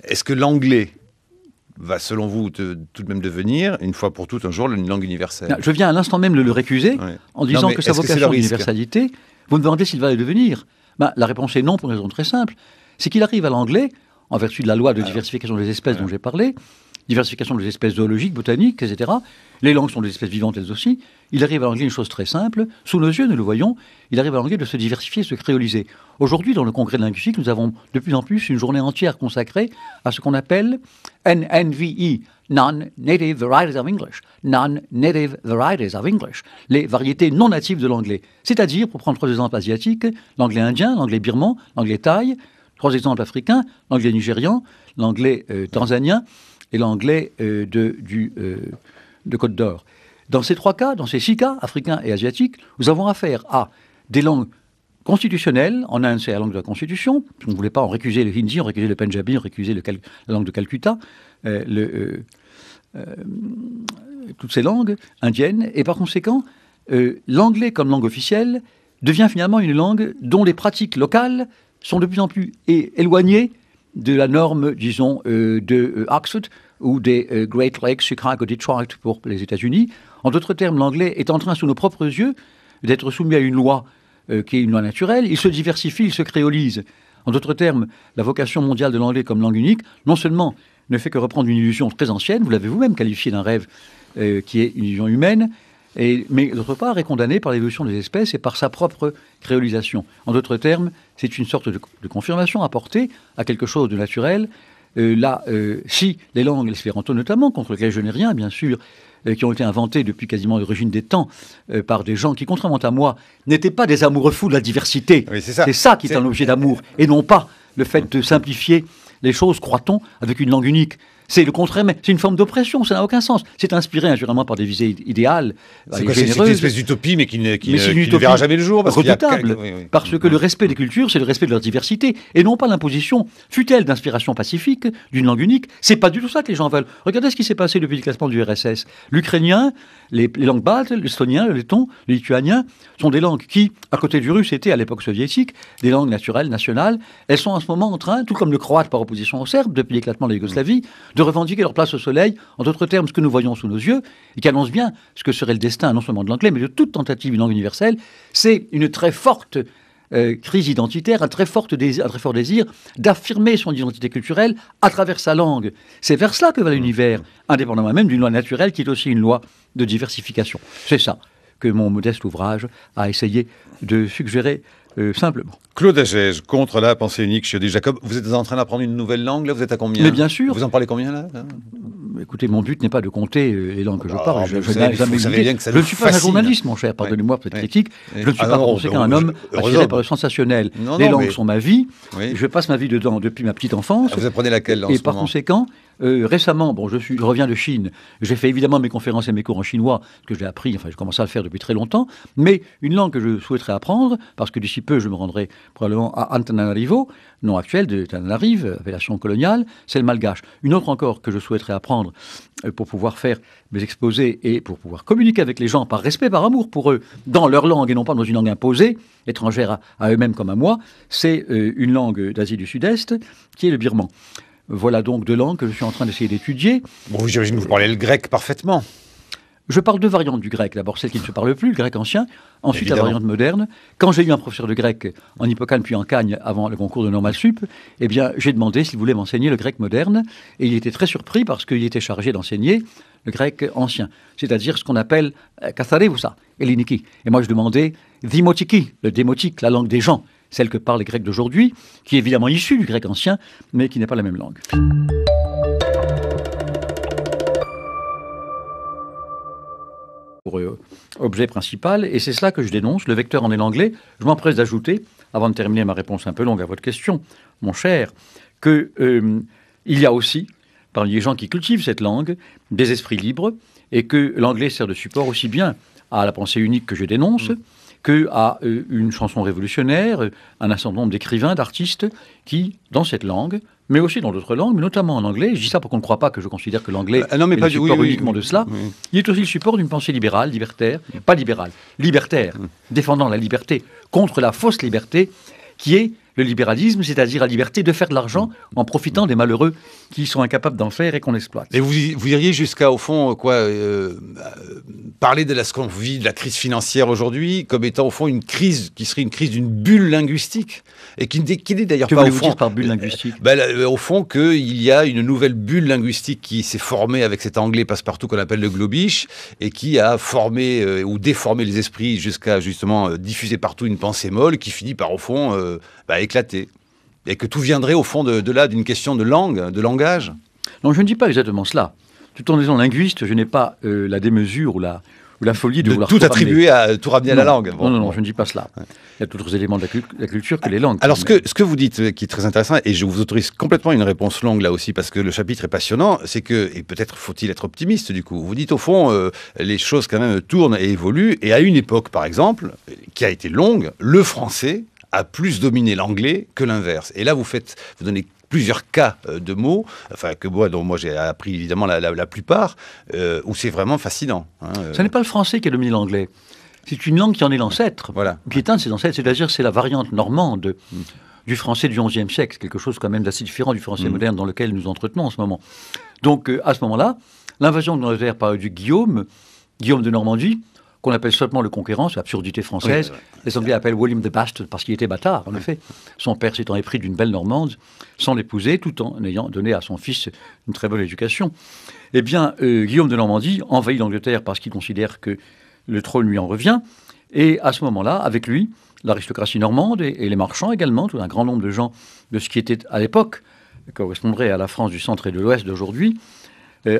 Est-ce que l'anglais va, selon vous, tout de même devenir, une fois pour toutes, un jour, une langue universelle? Je viens à l'instant même de le récuser, en disant que sa vocation d'universalité, vous me demandez s'il va le devenir. La réponse est non, pour une raison très simple. C'est qu'il arrive à l'anglais, en vertu de la loi de diversification des espèces dont j'ai parlé, diversification des espèces zoologiques, botaniques, etc. Les langues sont des espèces vivantes, elles aussi. Il arrive à l'anglais une chose très simple. Sous nos yeux, nous le voyons, il arrive à l'anglais de se diversifier, de se créoliser. Aujourd'hui, dans le congrès de linguistique, nous avons de plus en plus une journée entière consacrée à ce qu'on appelle NNVE, Non-Native Varieties of English. Non-Native Varieties of English. Les variétés non natives de l'anglais. C'est-à-dire, pour prendre 3 exemples asiatiques, l'anglais indien, l'anglais birman, l'anglais thaï, 3 exemples africains, l'anglais nigérian, l'anglais tanzanien, et l'anglais de Côte d'Or. Dans ces 3 cas, dans ces 6 cas, africains et asiatiques, nous avons affaire à des langues constitutionnelles. En Inde, c'est la langue de la Constitution. On ne voulait pas en récuser le hindi, on récusait le punjabi, on récusait la langue de Calcutta, toutes ces langues indiennes. Et par conséquent, l'anglais comme langue officielle devient finalement une langue dont les pratiques locales sont de plus en plus éloignées de la norme, disons, de Oxford ou des Great Lakes, Chicago, Detroit pour les États-Unis. En d'autres termes, l'anglais est en train, sous nos propres yeux, d'être soumis à une loi qui est une loi naturelle. Il se diversifie, il se créolise. En d'autres termes, la vocation mondiale de l'anglais comme langue unique, non seulement ne fait que reprendre une illusion très ancienne, vous l'avez vous-même qualifié d'un rêve qui est une illusion humaine, mais d'autre part est condamnée par l'évolution des espèces et par sa propre créolisation. En d'autres termes, c'est une sorte de confirmation apportée à quelque chose de naturel. Si les langues, l'espéranto notamment, contre lesquelles je n'ai rien, bien sûr, qui ont été inventées depuis quasiment l'origine des temps par des gens qui, contrairement à moi, n'étaient pas des amoureux fous de la diversité. Oui, c'est ça. C'est ça qui est un objet d'amour, et non pas le fait de simplifier les choses, croit-on, avec une langue unique. C'est le contraire, mais c'est une forme d'oppression, ça n'a aucun sens. C'est inspiré naturellement par des visées idéales, c'est une espèce d'utopie, mais qui ne verra jamais le jour. Redoutable, parce que le respect des cultures, c'est le respect de leur diversité, et non pas l'imposition, fût-elle d'inspiration pacifique, d'une langue unique. C'est pas du tout ça que les gens veulent. Regardez ce qui s'est passé depuis le classement du RSS. L'ukrainien, les langues baltes, l'estonien, le letton, le lituanien, sont des langues qui, à côté du russe, étaient à l'époque soviétique, des langues naturelles, nationales. Elles sont en ce moment en train, tout comme le croate par opposition au serbe, depuis l'éclatement de la Yougoslavie, de revendiquer leur place au soleil, en d'autres termes, ce que nous voyons sous nos yeux, et qui annonce bien ce que serait le destin, non seulement de l'anglais, mais de toute tentative d'une langue universelle, c'est une très forte crise identitaire, un très fort désir d'affirmer son identité culturelle à travers sa langue. C'est vers cela que va l'univers, indépendamment même d'une loi naturelle qui est aussi une loi de diversification. C'est ça que mon modeste ouvrage a essayé de suggérer simplement. Claude Agege, contre la pensée unique chez Odile Jacob. Vous êtes en train d'apprendre une nouvelle langue, là? Vous êtes à combien? Mais bien sûr. Vous en parlez combien, là? Écoutez, mon but n'est pas de compter les langues que je parle. Je ne suis pas un journaliste, mon cher, pardonnez-moi pour cette critique. Je ne suis pas par conséquent un homme attiré par le sensationnel. Les langues sont ma vie. Je passe ma vie dedans depuis ma petite enfance. Vous apprenez laquelle en ce moment? Et par conséquent, récemment, je reviens de Chine. J'ai fait évidemment mes conférences et mes cours en chinois, ce que j'ai appris, enfin, j'ai commencé à le faire depuis très longtemps. Mais une langue que je souhaiterais apprendre, parce que d'ici peu, je me rendrai probablement à Antananarivo, nom actuel de Tananarive, appellation coloniale, c'est le malgache. Une autre encore que je souhaiterais apprendre pour pouvoir faire mes exposés et pour pouvoir communiquer avec les gens par respect, par amour pour eux, dans leur langue et non pas dans une langue imposée, étrangère à eux-mêmes comme à moi, c'est une langue d'Asie du Sud-Est qui est le birman. Voilà donc 2 langues que je suis en train d'essayer d'étudier. Bon, j'imagine que vous parlez le grec parfaitement. Je parle 2 variantes du grec. D'abord, celle qui ne se parle plus, le grec ancien. Ensuite, la variante moderne. Quand j'ai eu un professeur de grec en Hippocane puis en Cagne avant le concours de Normal Sup, eh bien, j'ai demandé s'il voulait m'enseigner le grec moderne. Et il était très surpris parce qu'il était chargé d'enseigner le grec ancien. C'est-à-dire ce qu'on appelle Katharevousa, Helliniki. Et moi, je demandais Dimotiki, le démotique, la langue des gens. Celle que parlent les Grecs d'aujourd'hui, qui est évidemment issue du grec ancien, mais qui n'est pas la même langue. Pour objet principal, et c'est cela que je dénonce, le vecteur en est l'anglais. Je m'empresse d'ajouter, avant de terminer ma réponse un peu longue à votre question, mon cher, qu'il y a aussi, parmi les gens qui cultivent cette langue, des esprits libres, et que l'anglais sert de support aussi bien à la pensée unique que je dénonce, qu'à une chanson révolutionnaire, un certain nombre d'écrivains, d'artistes qui, dans cette langue, mais aussi dans d'autres langues, mais notamment en anglais, je dis ça pour qu'on ne croit pas que je considère que l'anglais est le support uniquement de cela, il est aussi le support d'une pensée libérale, libertaire, pas libérale, libertaire, défendant la liberté contre la fausse liberté, qui est le libéralisme, c'est-à-dire la liberté de faire de l'argent en profitant des malheureux qui sont incapables d'en faire et qu'on exploite. Et vous iriez jusqu'à, au fond, parler de ce qu'on vit, de la crise financière aujourd'hui, comme étant, au fond, une crise qui serait une crise d'une bulle linguistique, et qui n'est d'ailleurs pas, au fond... dire par bulle linguistique au fond, qu'il y a une nouvelle bulle linguistique qui s'est formée avec cet anglais passe-partout qu'on appelle le globish, et qui a formé ou déformé les esprits jusqu'à, justement, diffuser partout une pensée molle, qui finit par, au fond... éclater. Et que tout viendrait au fond de là d'une question de langue, de langage. Non, je ne dis pas exactement cela. Tout en étant linguiste, je n'ai pas la démesure ou la folie de vouloir tout attribuer tout ramener à la langue. Non, je ne dis pas cela. Il y a d'autres éléments de la culture que les langues. Alors, ce que vous dites, qui est très intéressant, et je vous autorise complètement une réponse longue là aussi, parce que le chapitre est passionnant, c'est que, et peut-être faut-il être optimiste du coup, vous dites au fond, les choses quand même tournent et évoluent, et à une époque, par exemple, qui a été longue, le français a plus dominé l'anglais que l'inverse. Et là, vous donnez plusieurs cas de mots, dont moi j'ai appris évidemment la plupart, où c'est vraiment fascinant. Ce n'est pas le français qui a dominé l'anglais. C'est une langue qui en est l'ancêtre, voilà. Qui est un de ses ancêtres, c'est-à-dire c'est la variante normande du français du XIe siècle, quelque chose quand même d'assez différent du français moderne dans lequel nous entretenons en ce moment. Donc à ce moment-là, l'invasion de l'Angleterre par Guillaume de Normandie, qu'on appelle seulement le conquérant, c'est l'absurdité française. Oui. Les Anglais appellent William the Bastard parce qu'il était bâtard, en effet. Son père s'étant épris d'une belle Normande, sans l'épouser, tout en ayant donné à son fils une très bonne éducation. Eh bien, Guillaume de Normandie envahit l'Angleterre parce qu'il considère que le trône lui en revient. Et à ce moment-là, avec lui, l'aristocratie normande et les marchands également, tout un grand nombre de gens de ce qui était à l'époque, correspondrait à la France du centre et de l'ouest d'aujourd'hui,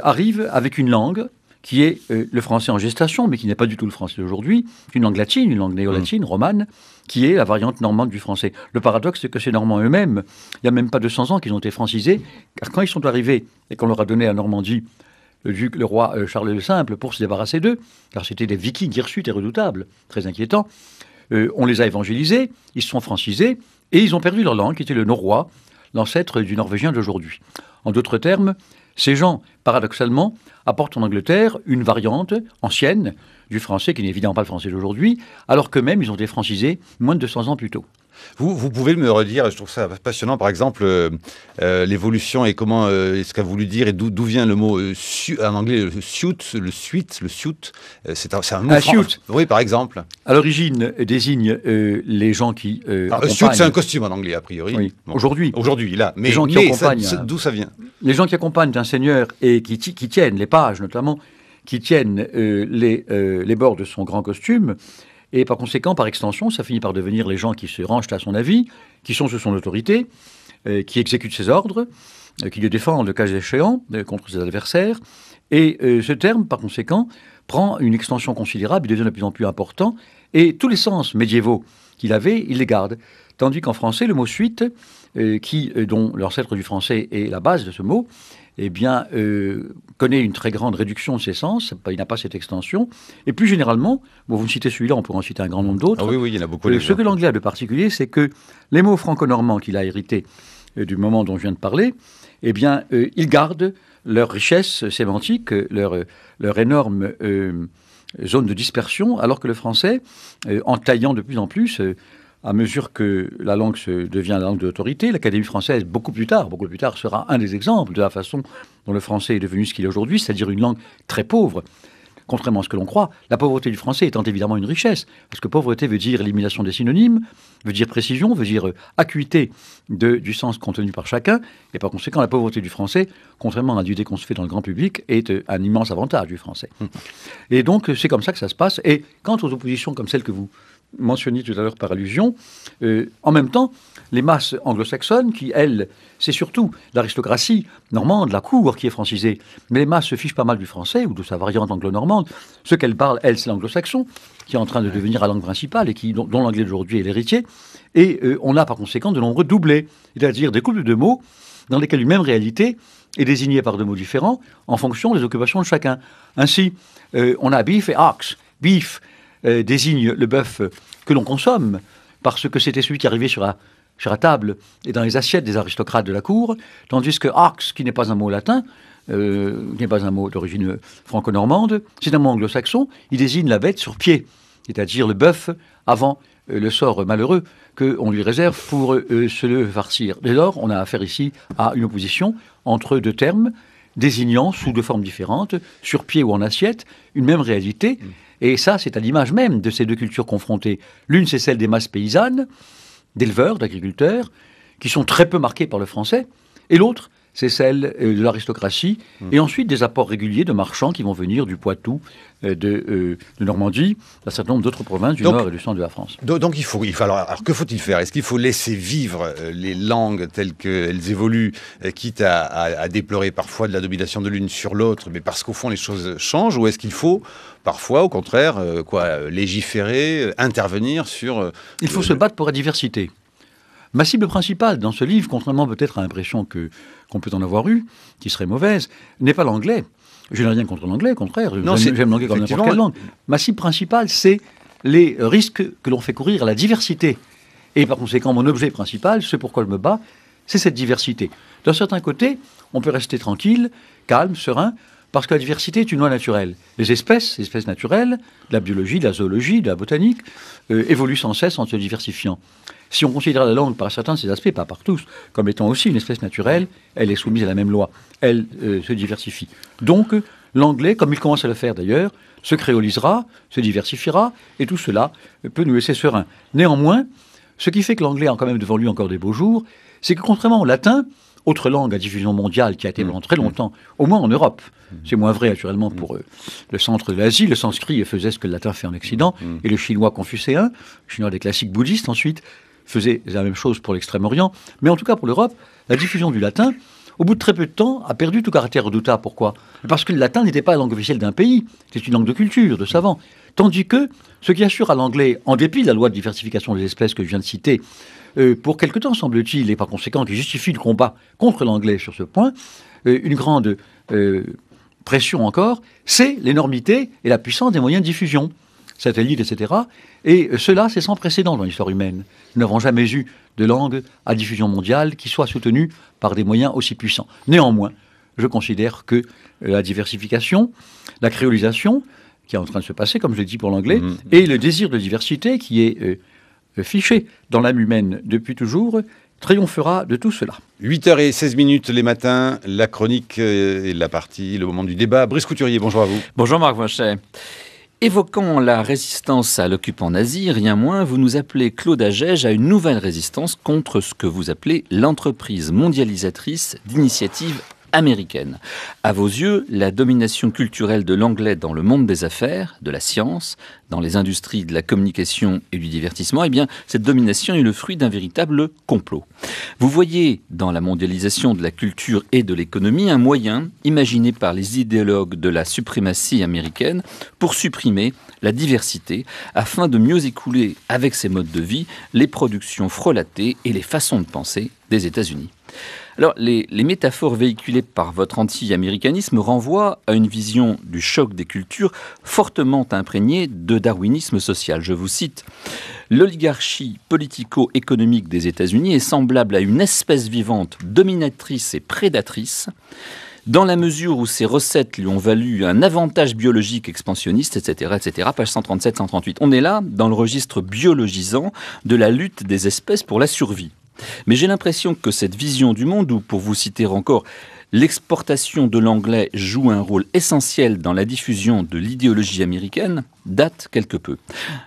arrivent avec une langue qui est le français en gestation, mais qui n'est pas du tout le français d'aujourd'hui, une langue latine, une langue néo-latine, romane, qui est la variante normande du français. Le paradoxe, c'est que ces Normands eux-mêmes, il n'y a même pas 200 ans qu'ils ont été francisés, car quand ils sont arrivés et qu'on leur a donné à Normandie le roi Charles le Simple pour se débarrasser d'eux, car c'était des vikings hirsutes et redoutables, très inquiétants, on les a évangélisés, ils se sont francisés, et ils ont perdu leur langue, qui était le norrois, l'ancêtre du norvégien d'aujourd'hui. En d'autres termes, ces gens, paradoxalement, apportent en Angleterre une variante ancienne du français, qui n'est évidemment pas le français d'aujourd'hui, alors qu'eux-mêmes, ils ont été francisés moins de 200 ans plus tôt. Vous pouvez me redire, je trouve ça passionnant, par exemple, l'évolution et comment ce qu'a voulu dire et d'où vient le mot en anglais, le suit, c'est un mot suit. Oui, par exemple. À l'origine, désigne les gens qui suit, c'est un costume en anglais, a priori. Oui. Bon. Aujourd'hui, là. Mais, les gens qui accompagnent, d'où ça vient? Les gens qui accompagnent un seigneur et qui tiennent, les pages notamment, qui tiennent les bords de son grand costume. Et par conséquent, par extension, ça finit par devenir les gens qui se rangent à son avis, qui sont sous son autorité, qui exécutent ses ordres, qui le défendent le cas échéant contre ses adversaires. Et ce terme, par conséquent, prend une extension considérable, il devient de plus en plus important, et tous les sens médiévaux qu'il avait, il les garde. Tandis qu'en français, le mot suite, dont l'ancêtre du français est la base de ce mot, eh bien, connaît une très grande réduction de ses sens, il n'a pas cette extension. Et plus généralement, vous me citez celui-là, on pourrait en citer un grand nombre d'autres. Ah oui, il y en a beaucoup. Ce que l'anglais a de particulier, c'est que les mots franco-normands qu'il a hérités du moment dont je viens de parler, eh bien, ils gardent leur richesse sémantique, leur énorme zone de dispersion, alors que le français, en taillant de plus en plus... à mesure que la langue devient la langue de l'autorité, l'Académie française, beaucoup plus tard, sera un des exemples de la façon dont le français est devenu ce qu'il est aujourd'hui, c'est-à-dire une langue très pauvre. Contrairement à ce que l'on croit, la pauvreté du français étant évidemment une richesse, parce que pauvreté veut dire élimination des synonymes, veut dire précision, veut dire acuité du sens contenu par chacun, et par conséquent, la pauvreté du français, contrairement à l'idée qu'on se fait dans le grand public, est un immense avantage du français. Et donc, c'est comme ça que ça se passe. Et quant aux oppositions comme celles que vous mentionniez tout à l'heure par allusion, en même temps, les masses anglo-saxonnes, qui, elles, c'est surtout l'aristocratie normande, la cour qui est francisée, mais les masses se fichent pas mal du français, ou de sa variante anglo-normande. Ce qu'elles parlent, elles, c'est l'anglo-saxon, qui est en train de devenir la langue principale, et dont l'anglais d'aujourd'hui est l'héritier. Et on a par conséquent de nombreux doublés, c'est-à-dire des couples de mots dans lesquels une même réalité est désigné par 2 mots différents en fonction des occupations de chacun. Ainsi, on a beef et ox. Beef désigne le bœuf que l'on consomme, parce que c'était celui qui arrivait sur la table et dans les assiettes des aristocrates de la cour, tandis que ox, qui n'est pas un mot latin, qui n'est pas un mot d'origine franco-normande, c'est un mot anglo-saxon, il désigne la bête sur pied, c'est-à-dire le bœuf avant le sort malheureux qu'on lui réserve pour se le farcir. Dès lors, on a affaire ici à une opposition entre 2 termes désignant sous 2 formes différentes, sur pied ou en assiette, une même réalité. Et ça, c'est à l'image même de ces 2 cultures confrontées. L'une, c'est celle des masses paysannes, d'éleveurs, d'agriculteurs, qui sont très peu marquées par le français. Et l'autre, c'est celle de l'aristocratie. Et ensuite, des apports réguliers de marchands qui vont venir du Poitou, de Normandie, d'un certain nombre d'autres provinces du nord et du centre de la France. Donc il faut alors que faut-il faire? Est-ce qu'il faut laisser vivre les langues telles qu'elles évoluent, quitte à déplorer parfois de la domination de l'une sur l'autre, mais parce qu'au fond les choses changent, ou est-ce qu'il faut parfois, au contraire, légiférer, intervenir sur... Il faut se battre pour la diversité. Ma cible principale dans ce livre, contrairement peut-être à l'impression qu'on peut en avoir eue, qui serait mauvaise, n'est pas l'anglais. Je n'ai rien contre l'anglais, au contraire. J'aime l'anglais comme n'importe quelle langue. Ma cible principale, c'est les risques que l'on fait courir à la diversité. Et par conséquent, mon objet principal, ce pourquoi je me bats, c'est cette diversité. D'un certain côté, on peut rester tranquille, calme, serein, parce que la diversité est une loi naturelle. Les espèces naturelles, de la biologie, de la zoologie, de la botanique, évoluent sans cesse en se diversifiant. Si on considère la langue par certains de ses aspects, pas par tous, comme étant aussi une espèce naturelle, elle est soumise à la même loi. Elle se diversifie. Donc, l'anglais, comme il commence à le faire d'ailleurs, se créolisera, se diversifiera, et tout cela peut nous laisser sereins. Néanmoins, ce qui fait que l'anglais a quand même devant lui encore des beaux jours, c'est que contrairement au latin, autre langue à diffusion mondiale qui a été pendant très longtemps, au moins en Europe, c'est moins vrai naturellement pour le centre de l'Asie, le sanskrit faisait ce que le latin fait en Occident, et le chinois confucéen, le chinois des classiques bouddhistes ensuite, faisait la même chose pour l'Extrême-Orient, mais en tout cas pour l'Europe, la diffusion du latin, au bout de très peu de temps, a perdu tout caractère redoutable. Pourquoi? Parce que le latin n'était pas la langue officielle d'un pays, c'est une langue de culture, de savants. Tandis que ce qui assure à l'anglais, en dépit de la loi de diversification des espèces que je viens de citer, pour quelque temps semble-t-il, et par conséquent qui justifie le combat contre l'anglais sur ce point, une grande pression encore, c'est l'énormité et la puissance des moyens de diffusion, satellites, etc. Et cela, c'est sans précédent dans l'histoire humaine. Nous n'avons jamais eu de langue à diffusion mondiale qui soit soutenue par des moyens aussi puissants. Néanmoins, je considère que la diversification, la créolisation, qui est en train de se passer, comme je l'ai dit pour l'anglais, et le désir de diversité qui est fiché dans l'âme humaine depuis toujours, triomphera de tout cela. 8h16 les matins, la chronique et la partie, le moment du débat. Brice Couturier, bonjour à vous. Bonjour Marc Voinchet. Évoquant la résistance à l'occupant nazi, rien moins, vous nous appelez Claude Agege à une nouvelle résistance contre ce que vous appelez l'entreprise mondialisatrice d'initiative américaine. À vos yeux, la domination culturelle de l'anglais dans le monde des affaires, de la science, dans les industries de la communication et du divertissement, eh bien, cette domination est le fruit d'un véritable complot. Vous voyez dans la mondialisation de la culture et de l'économie un moyen imaginé par les idéologues de la suprématie américaine pour supprimer la diversité afin de mieux écouler avec ses modes de vie les productions frelatées et les façons de penser des États-Unis. Alors, les métaphores véhiculées par votre anti-américanisme renvoient à une vision du choc des cultures fortement imprégnée de darwinisme social. Je vous cite, « L'oligarchie politico-économique des États-Unis est semblable à une espèce vivante dominatrice et prédatrice, dans la mesure où ses recettes lui ont valu un avantage biologique expansionniste, etc., etc., page 137-138. On est là dans le registre biologisant de la lutte des espèces pour la survie. Mais j'ai l'impression que cette vision du monde, où, pour vous citer encore, l'exportation de l'anglais joue un rôle essentiel dans la diffusion de l'idéologie américaine, date quelque peu.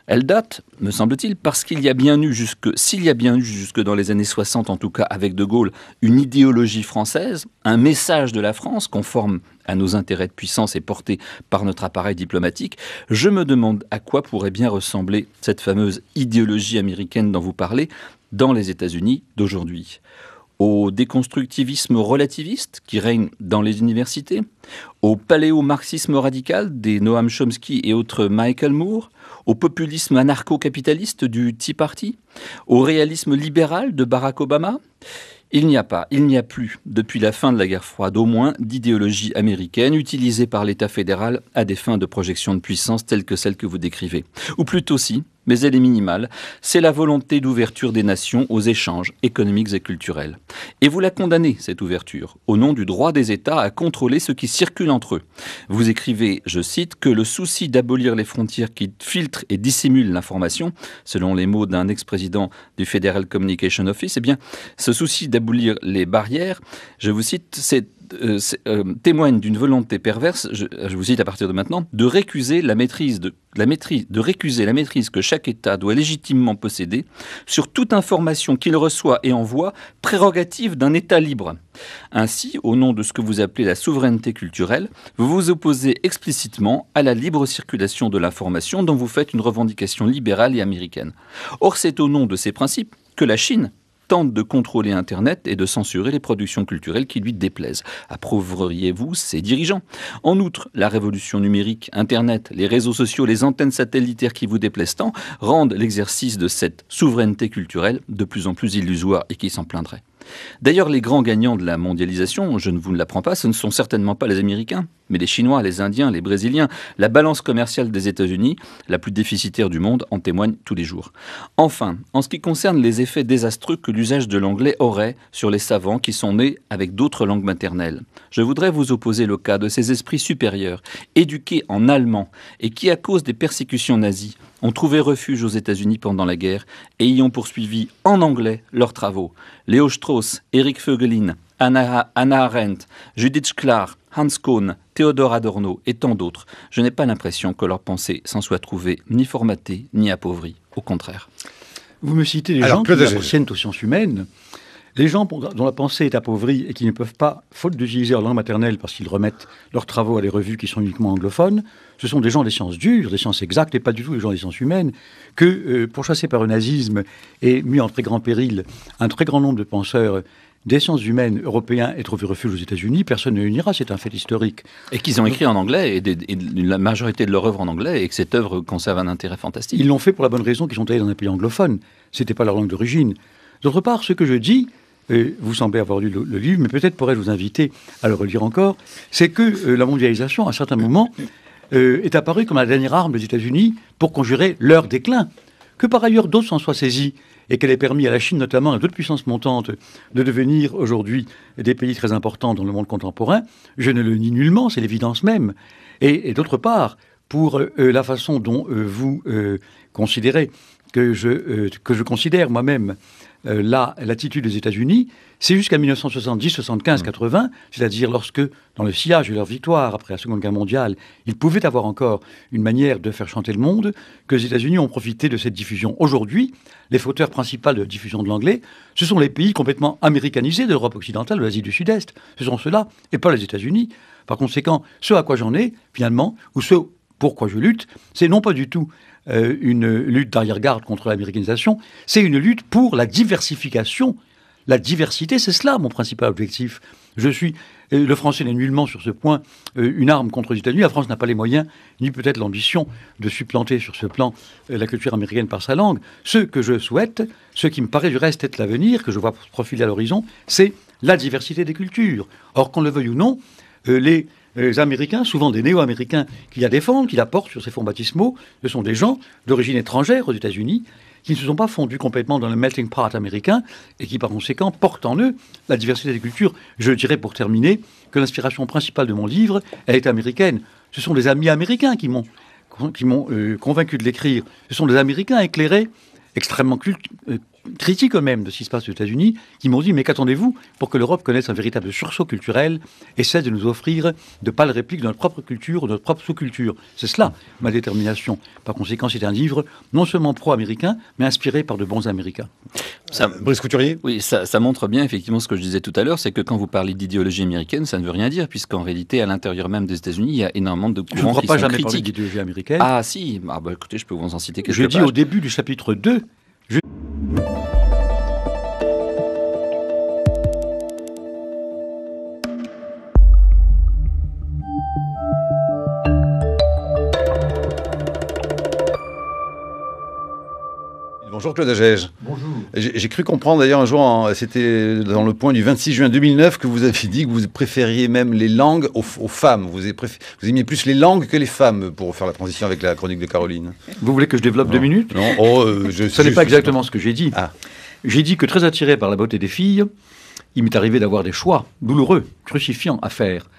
Elle date, me semble-t-il, parce s'il y a bien eu jusque dans les années 60, en tout cas avec De Gaulle, une idéologie française, un message de la France conforme à nos intérêts de puissance et porté par notre appareil diplomatique, je me demande à quoi pourrait bien ressembler cette fameuse idéologie américaine dont vous parlez dans les États-Unis d'aujourd'hui. Au déconstructivisme relativiste qui règne dans les universités, au paléo-marxisme radical des Noam Chomsky et autres Michael Moore, au populisme anarcho-capitaliste du Tea Party, au réalisme libéral de Barack Obama. Il n'y a plus, depuis la fin de la guerre froide au moins, d'idéologie américaine utilisée par l'État fédéral à des fins de projection de puissance telles que celles que vous décrivez. Ou plutôt si, mais elle est minimale, c'est la volonté d'ouverture des nations aux échanges économiques et culturels. Et vous la condamnez, cette ouverture, au nom du droit des États à contrôler ce qui circule entre eux. Vous écrivez, je cite, que le souci d'abolir les frontières qui filtrent et dissimulent l'information, selon les mots d'un ex-président du Federal Communication Office, eh bien, ce souci d'abolir les barrières, je vous cite, témoigne d'une volonté perverse, je vous cite à partir de maintenant, de récuser la maîtrise que chaque État doit légitimement posséder sur toute information qu'il reçoit et envoie, prérogative d'un État libre. Ainsi, au nom de ce que vous appelez la souveraineté culturelle, vous vous opposez explicitement à la libre circulation de l'information dont vous faites une revendication libérale et américaine. Or, c'est au nom de ces principes que la Chine tente de contrôler Internet et de censurer les productions culturelles qui lui déplaisent. Approuveriez-vous ces dirigeants? En outre, la révolution numérique, Internet, les réseaux sociaux, les antennes satellitaires qui vous déplaisent tant, rendent l'exercice de cette souveraineté culturelle de plus en plus illusoire et qui s'en plaindrait. D'ailleurs, les grands gagnants de la mondialisation, je ne vous l'apprends pas, ce ne sont certainement pas les Américains, mais les Chinois, les Indiens, les Brésiliens. La balance commerciale des États-Unis, la plus déficitaire du monde, en témoigne tous les jours. Enfin, en ce qui concerne les effets désastreux que l'usage de l'anglais aurait sur les savants qui sont nés avec d'autres langues maternelles, je voudrais vous opposer le cas de ces esprits supérieurs, éduqués en allemand et qui, à cause des persécutions nazies, ont trouvé refuge aux États-Unis pendant la guerre et y ont poursuivi en anglais leurs travaux. Léo Strauss, Eric Voegelin, Hannah Arendt, Judith Shklar, Hans Kohn, Théodore Adorno et tant d'autres. Je n'ai pas l'impression que leur pensée s'en soit trouvée ni formatée ni appauvrie. Au contraire. Vous me citez les gens qui appartiennent aux sciences humaines. Les gens dont la pensée est appauvrie et qui ne peuvent pas, faute d'utiliser leur langue maternelle parce qu'ils remettent leurs travaux à des revues qui sont uniquement anglophones, ce sont des gens des sciences dures, des sciences exactes et pas du tout des gens des sciences humaines, que, pourchassés par le nazisme et mis en très grand péril, un très grand nombre de penseurs des sciences humaines européens aient trouvé refuge aux États-Unis, personne ne l'unira, c'est un fait historique. Et qu'ils ont écrit en anglais, et la majorité de leur œuvre en anglais, et que cette œuvre conserve un intérêt fantastique. Ils l'ont fait pour la bonne raison qu'ils sont allés dans un pays anglophone. Ce n'était pas leur langue d'origine. D'autre part, ce que je dis, vous semblez avoir lu le livre, mais peut-être pourrais-je vous inviter à le relire encore, c'est que la mondialisation, à un certain moment, est apparue comme la dernière arme des États-Unis pour conjurer leur déclin. Que par ailleurs d'autres s'en soient saisis et qu'elle ait permis à la Chine notamment et à d'autres puissances montantes de devenir aujourd'hui des pays très importants dans le monde contemporain, je ne le nie nullement, c'est l'évidence même. Et d'autre part, pour la façon dont vous considérez que je considère moi-même l'attitude des États-Unis, c'est jusqu'à 1970, 75, 80, c'est-à-dire lorsque, dans le sillage de leur victoire après la Seconde Guerre mondiale, ils pouvaient avoir encore une manière de faire chanter le monde, que les États-Unis ont profité de cette diffusion. Aujourd'hui, les fauteurs principaux de diffusion de l'anglais, ce sont les pays complètement américanisés de l'Europe occidentale, de l'Asie du Sud-Est. Ce sont ceux-là, et pas les États-Unis. Par conséquent, ce à quoi j'en ai, finalement, ou ce pourquoi je lutte, c'est non pas du tout une lutte d'arrière-garde contre l'américanisation, c'est une lutte pour la diversification. La diversité, c'est cela mon principal objectif. Le français n'est nullement sur ce point une arme contre les États-Unis. La France n'a pas les moyens, ni peut-être l'ambition de supplanter sur ce plan la culture américaine par sa langue. Ce que je souhaite, ce qui me paraît du reste être l'avenir, que je vois profiler à l'horizon, c'est la diversité des cultures. Or, qu'on le veuille ou non, les Américains, souvent des néo-américains qui la défendent, qui la portent sur ces fonds baptismaux, ce sont des gens d'origine étrangère aux États-Unis qui ne se sont pas fondus complètement dans le melting pot américain et qui, par conséquent, portent en eux la diversité des cultures. Je dirais, pour terminer, que l'inspiration principale de mon livre, elle est américaine. Ce sont des amis américains qui m'ont convaincu de l'écrire. Ce sont des Américains éclairés, extrêmement critiques eux-mêmes de ce qui se passe aux États-Unis, qui m'ont dit « Mais qu'attendez-vous pour que l'Europe connaisse un véritable sursaut culturel et cesse de nous offrir de pâles répliques de notre propre culture ou de notre propre sous-culture ?» C'est cela, ma détermination. Par conséquent, c'est un livre non seulement pro-américain, mais inspiré par de bons Américains. Brice Couturier ? Oui, ça montre bien effectivement ce que je disais tout à l'heure, c'est que quand vous parlez d'idéologie américaine, ça ne veut rien dire, puisqu'en réalité, à l'intérieur même des États-unis, il y a énormément de courants qui sont critiques. Je ne crois pas jamais parler d'idéologie américaine. Ah si, écoutez, je peux vous en citer quelques pages. Je dis au début du chapitre 2, Bonjour Claude Agege. Bonjour. J'ai cru comprendre d'ailleurs un jour, c'était dans le point du 26 juin 2009, que vous avez dit que vous préfériez même les langues aux femmes. Vous aimiez plus les langues que les femmes pour faire la transition avec la chronique de Caroline. Vous voulez que je développe 2 minutes? Non, ce n'est pas exactement ce que j'ai dit. Ah. J'ai dit que très attiré par la beauté des filles, il m'est arrivé d'avoir des choix douloureux, crucifiants à faire.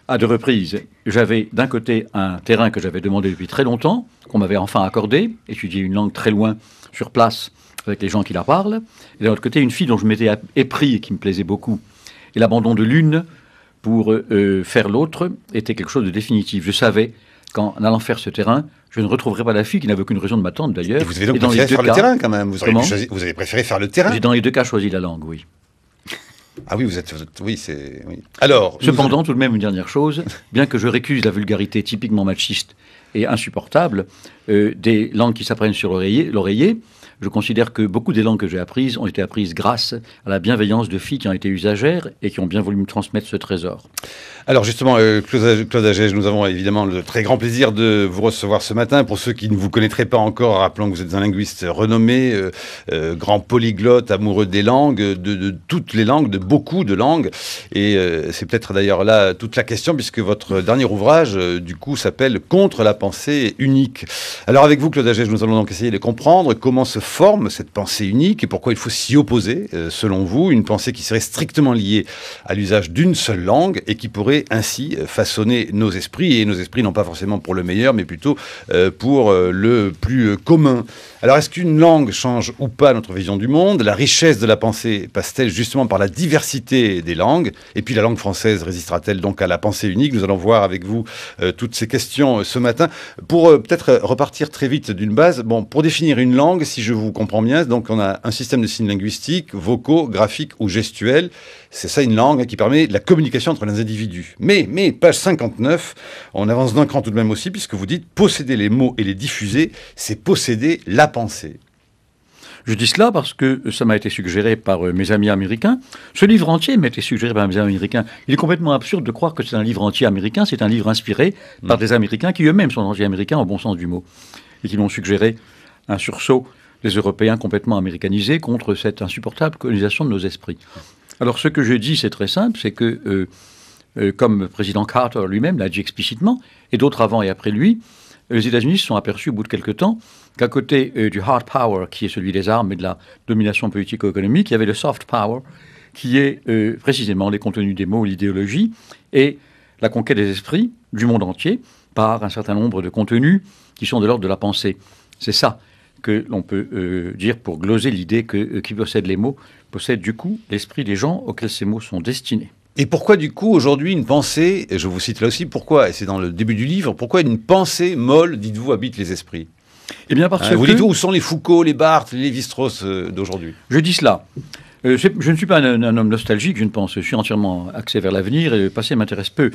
À 2 reprises, j'avais d'un côté un terrain que j'avais demandé depuis très longtemps, qu'on m'avait enfin accordé, étudier une langue très loin, sur place, avec les gens qui la parlent, et d'un autre côté, une fille dont je m'étais épris et qui me plaisait beaucoup. Et l'abandon de l'une pour faire l'autre était quelque chose de définitif. Je savais qu'en allant faire ce terrain, je ne retrouverai pas la fille qui n'avait aucune raison de m'attendre d'ailleurs. Et vous avez donc préféré faire le terrain quand même. Vous avez préféré faire le terrain. J'ai dans les 2 cas choisi la langue, oui. Ah oui, oui. Alors, cependant, tout de même, une dernière chose, bien que je récuse la vulgarité typiquement machiste et insupportable des langues qui s'apprennent sur l'oreiller, je considère que beaucoup des langues que j'ai apprises ont été apprises grâce à la bienveillance de filles qui ont été usagères et qui ont bien voulu me transmettre ce trésor. Alors justement, Claude Agege, nous avons évidemment le très grand plaisir de vous recevoir ce matin. Pour ceux qui ne vous connaîtraient pas encore, rappelons que vous êtes un linguiste renommé, grand polyglotte, amoureux des langues, de toutes les langues, de beaucoup de langues. Et c'est peut-être d'ailleurs là toute la question, puisque votre dernier ouvrage, du coup, s'appelle « Contre la pensée unique ». Alors avec vous, Claude Agege, nous allons donc essayer de comprendre comment se forme cette pensée unique et pourquoi il faut s'y opposer, selon vous, une pensée qui serait strictement liée à l'usage d'une seule langue et qui pourrait ainsi façonner nos esprits, et nos esprits non pas forcément pour le meilleur, mais plutôt pour le plus commun. Alors est-ce qu'une langue change ou pas notre vision du monde? La richesse de la pensée passe-t-elle justement par la diversité des langues? Et puis la langue française résistera-t-elle donc à la pensée unique? Nous allons voir avec vous toutes ces questions ce matin. Pour peut-être repartir très vite d'une base, bon, pour définir une langue, si je vous comprends bien, donc on a un système de signes linguistiques, vocaux, graphiques ou gestuels. C'est ça une langue qui permet la communication entre les individus. Mais page 59, on avance d'un cran tout de même aussi, puisque vous dites posséder les mots et les diffuser, c'est posséder la pensée. Je dis cela parce que ça m'a été suggéré par mes amis américains. Ce livre entier m'a été suggéré par mes amis américains. Il est complètement absurde de croire que c'est un livre entier américain. C'est un livre inspiré par des Américains qui eux-mêmes sont anti-américains au bon sens du mot. Et qui m'ont suggéré un sursaut des Européens complètement américanisés contre cette insupportable colonisation de nos esprits. Alors ce que je dis, c'est très simple, c'est que, comme le président Carter lui-même l'a dit explicitement, et d'autres avant et après lui, les États-Unis se sont aperçus au bout de quelque temps qu'à côté du hard power, qui est celui des armes et de la domination politico-économique, il y avait le soft power, qui est précisément les contenus des mots, l'idéologie, et la conquête des esprits du monde entier par un certain nombre de contenus qui sont de l'ordre de la pensée. C'est ça que l'on peut dire pour gloser l'idée que qui possède les mots possède du coup l'esprit des gens auxquels ces mots sont destinés. Et pourquoi du coup aujourd'hui une pensée, et je vous cite là aussi pourquoi, et c'est dans le début du livre, pourquoi une pensée molle, dites-vous, habite les esprits? Eh bien parce que... Vous dites où sont les Foucault, les Barthes, les Lévi-Strauss d'aujourd'hui? Je dis cela. Je ne suis pas un homme nostalgique, je ne pense. Je suis entièrement axé vers l'avenir et le passé m'intéresse peu.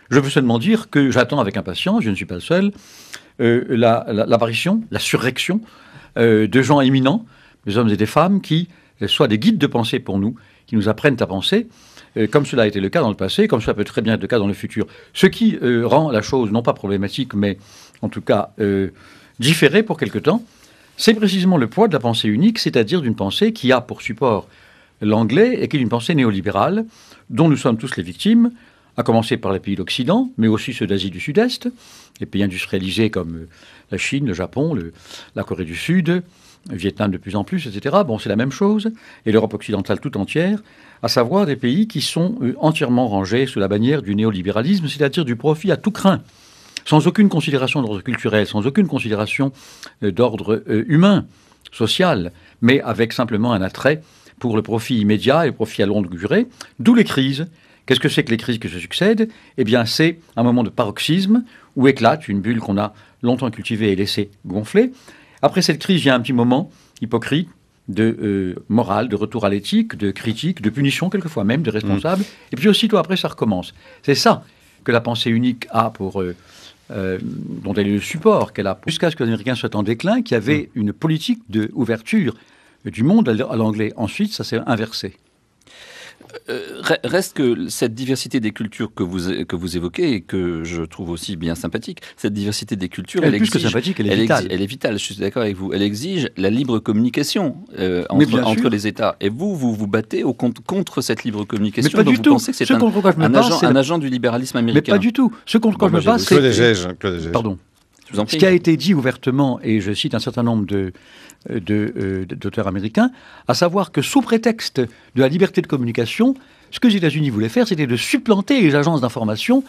Je veux seulement dire que j'attends avec impatience, je ne suis pas le seul, l'apparition, la surrection de gens éminents, des hommes et des femmes qui soient des guides de pensée pour nous, qui nous apprennent à penser, comme cela a été le cas dans le passé, comme cela peut très bien être le cas dans le futur. Ce qui rend la chose non pas problématique, mais en tout cas différée pour quelque temps, c'est précisément le poids de la pensée unique, c'est-à-dire d'une pensée qui a pour support l'anglais et qui est une pensée néolibérale, dont nous sommes tous les victimes, à commencer par les pays d'Occident, mais aussi ceux d'Asie du Sud-Est, les pays industrialisés comme la Chine, le Japon, la Corée du Sud, le Vietnam de plus en plus, etc. Bon, c'est la même chose, et l'Europe occidentale tout entière, à savoir des pays qui sont entièrement rangés sous la bannière du néolibéralisme, c'est-à-dire du profit à tout crin, sans aucune considération d'ordre culturel, sans aucune considération d'ordre humain, social, mais avec simplement un attrait pour le profit immédiat et le profit à longue durée, d'où les crises. Qu'est-ce que c'est que les crises qui se succèdent? Eh bien, c'est un moment de paroxysme où éclate une bulle qu'on a longtemps cultivée et laissée gonfler. Après cette crise, il y a un petit moment hypocrite de morale, de retour à l'éthique, de critique, de punition quelquefois même, de responsable. Et puis aussitôt après, ça recommence. C'est ça que la pensée unique a pour... dont elle est le support qu'elle a jusqu'à ce que les Américains soient en déclin, qui avait une politique d'ouverture du monde à l'anglais. Ensuite, ça s'est inversé. Reste que cette diversité des cultures que vous évoquez et que je trouve aussi bien sympathique, cette diversité des cultures, elle est plus que sympathique, elle est vitale. Elle est vitale, je suis d'accord avec vous. Elle exige la libre communication entre les États. Et vous vous battez contre cette libre communication. Mais pas du tout. Vous pensez que c'est un agent du libéralisme américain. Mais pas du tout. Ce contre quoi je me base, c'est... Claude Egege. Pardon. Ce qui a été dit ouvertement, et je cite un certain nombre d'auteurs américains, à savoir que sous prétexte de la liberté de communication, ce que les États-Unis voulaient faire, c'était de supplanter les agences d'information,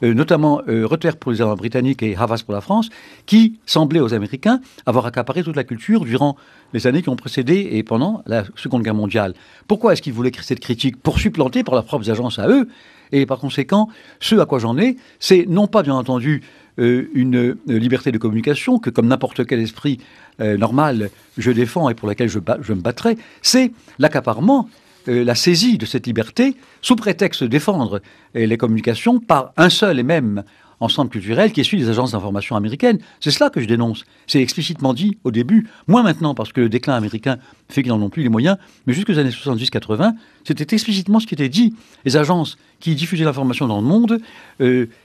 notamment Reuters pour les Britanniques et Havas pour la France, qui semblaient aux Américains avoir accaparé toute la culture durant les années qui ont précédé et pendant la Seconde Guerre mondiale. Pourquoi est-ce qu'ils voulaient créer cette critique? Pour supplanter par leurs propres agences à eux. Et par conséquent, ce à quoi j'en ai, c'est non pas bien entendu une liberté de communication que, comme n'importe quel esprit normal, je défends et pour laquelle je me battrai, c'est l'accaparement, la saisie de cette liberté sous prétexte de défendre les communications par un seul et même ensemble culturel qui est celui des agences d'information américaines. C'est cela que je dénonce. C'est explicitement dit au début, moins maintenant parce que le déclin américain fait qu'ils n'en ont plus les moyens, mais jusqu'aux années 70-80, c'était explicitement ce qui était dit. Les agences qui diffusaient l'information dans le monde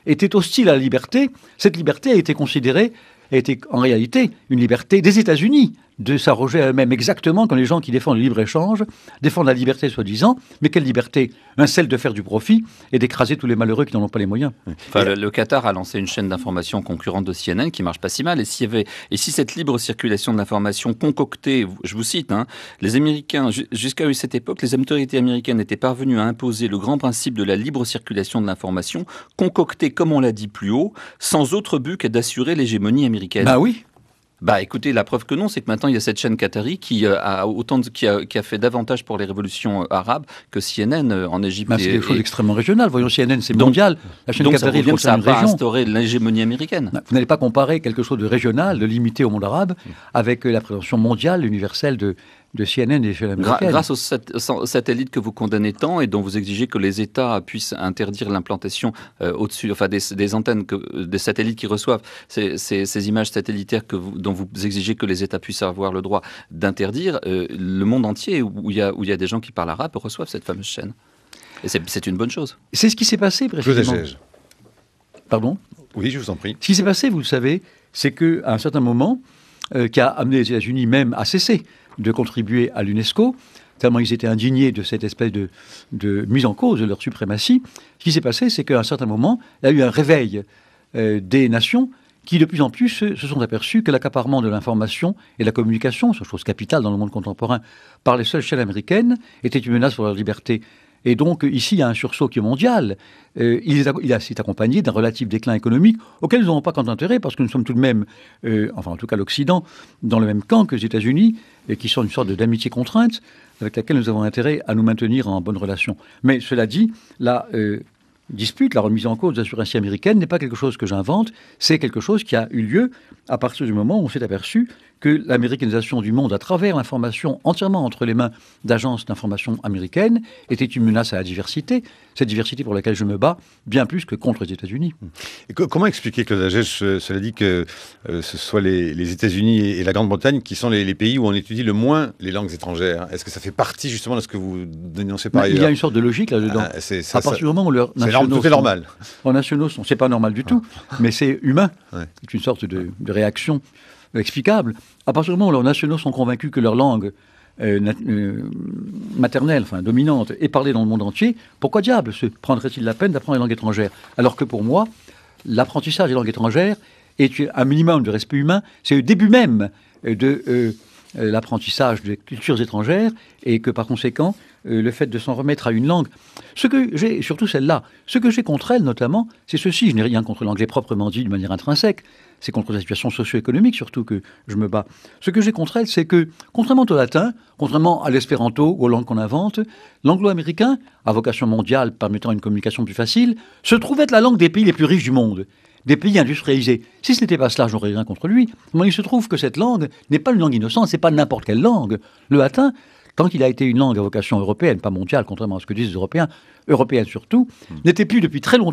étaient hostiles à la liberté. Cette liberté a été considérée, était en réalité une liberté des États-Unis, de s'arroger à eux-mêmes exactement comme les gens qui défendent le libre-échange, défendent la liberté soi-disant, mais quelle liberté? Celle de faire du profit et d'écraser tous les malheureux qui n'en ont pas les moyens. Enfin, le Qatar a lancé une chaîne d'information concurrente de CNN qui marche pas si mal. Et si cette libre circulation de l'information concoctée, je vous cite, les Américains, jusqu'à cette époque, les autorités américaines étaient parvenues à imposer le grand principe de la libre circulation de l'information, concocté, comme on l'a dit plus haut, sans autre but que d'assurer l'hégémonie américaine. Bah oui. Bah écoutez, la preuve que non, c'est que maintenant il y a cette chaîne qatari qui a fait davantage pour les révolutions arabes que CNN en Égypte. C'est des choses extrêmement régionales. Voyons, CNN c'est mondial. La chaîne qatari ça n'a pas instauré l'hégémonie américaine. Vous n'allez pas comparer quelque chose de régional, de limité au monde arabe, avec la prétention mondiale, universelle de CNN et des chaînes américaines. Grâce aux satellites que vous condamnez tant et dont vous exigez que les États puissent interdire l'implantation au-dessus, enfin des antennes, des satellites qui reçoivent ces images satellitaires dont vous exigez que les États puissent avoir le droit d'interdire, le monde entier où il y a des gens qui parlent arabe reçoivent cette fameuse chaîne. Et c'est une bonne chose. C'est ce qui s'est passé précisément. Pardon ? Oui, je vous en prie. Ce qui s'est passé, vous le savez, c'est qu'à un certain moment, qui a amené les États-Unis même à cesser de contribuer à l'UNESCO, tellement ils étaient indignés de cette espèce de mise en cause de leur suprématie. Ce qui s'est passé, c'est qu'à un certain moment, il y a eu un réveil des nations qui, de plus en plus, se sont aperçus que l'accaparement de l'information et de la communication, c'est une chose capitale dans le monde contemporain, par les seules chaînes américaines, était une menace pour leur liberté. Et donc, ici, il y a un sursaut qui est mondial. Il s'est accompagné d'un relatif déclin économique auquel nous n'avons pas grand intérêt, parce que nous sommes tout de même, enfin en tout cas l'Occident, dans le même camp que les États-Unis, et qui sont une sorte d'amitié contrainte, avec laquelle nous avons intérêt à nous maintenir en bonne relation. Mais cela dit, la dispute, la remise en cause de la suprématie américaine n'est pas quelque chose que j'invente, c'est quelque chose qui a eu lieu à partir du moment où on s'est aperçu que l'américanisation du monde à travers l'information entièrement entre les mains d'agences d'information américaines était une menace à la diversité, cette diversité pour laquelle je me bats bien plus que contre les États-Unis. Et comment expliquer, Claude Agege, cela dit que ce soit les États-Unis et la Grande-Bretagne qui sont les pays où on étudie le moins les langues étrangères? Est-ce que ça fait partie justement de ce que vous dénoncez par ailleurs? Il y a une sorte de logique là-dedans. À partir du moment où leurs nationaux tout est normal. Leurs nationaux sont, c'est pas normal du tout, mais c'est humain. Ouais. C'est une sorte de réaction explicable. À partir du moment où leurs nationaux sont convaincus que leur langue maternelle, enfin dominante, est parlée dans le monde entier, pourquoi diable se prendrait-il la peine d'apprendre les langues étrangères? Alors que pour moi, l'apprentissage des langues étrangères est un minimum de respect humain, c'est le début même de l'apprentissage des cultures étrangères, et que par conséquent, le fait de s'en remettre à une langue, ce que j'ai, surtout celle-là, ce que j'ai contre elle notamment, c'est ceci, je n'ai rien contre l'anglais proprement dit de manière intrinsèque, c'est contre la situation socio-économique surtout que je me bats. Ce que j'ai contre elle, c'est que, contrairement au latin, contrairement à l'espéranto, aux langues qu'on invente, l'anglo-américain, à vocation mondiale permettant une communication plus facile, se trouve être la langue des pays les plus riches du monde, des pays industrialisés. Si ce n'était pas cela, je n'aurais rien contre lui. Mais il se trouve que cette langue n'est pas une langue innocente, c'est pas n'importe quelle langue. Le latin, tant qu'il a été une langue à vocation européenne, pas mondiale, contrairement à ce que disent les Européens, européenne surtout, n'était plus depuis très longtemps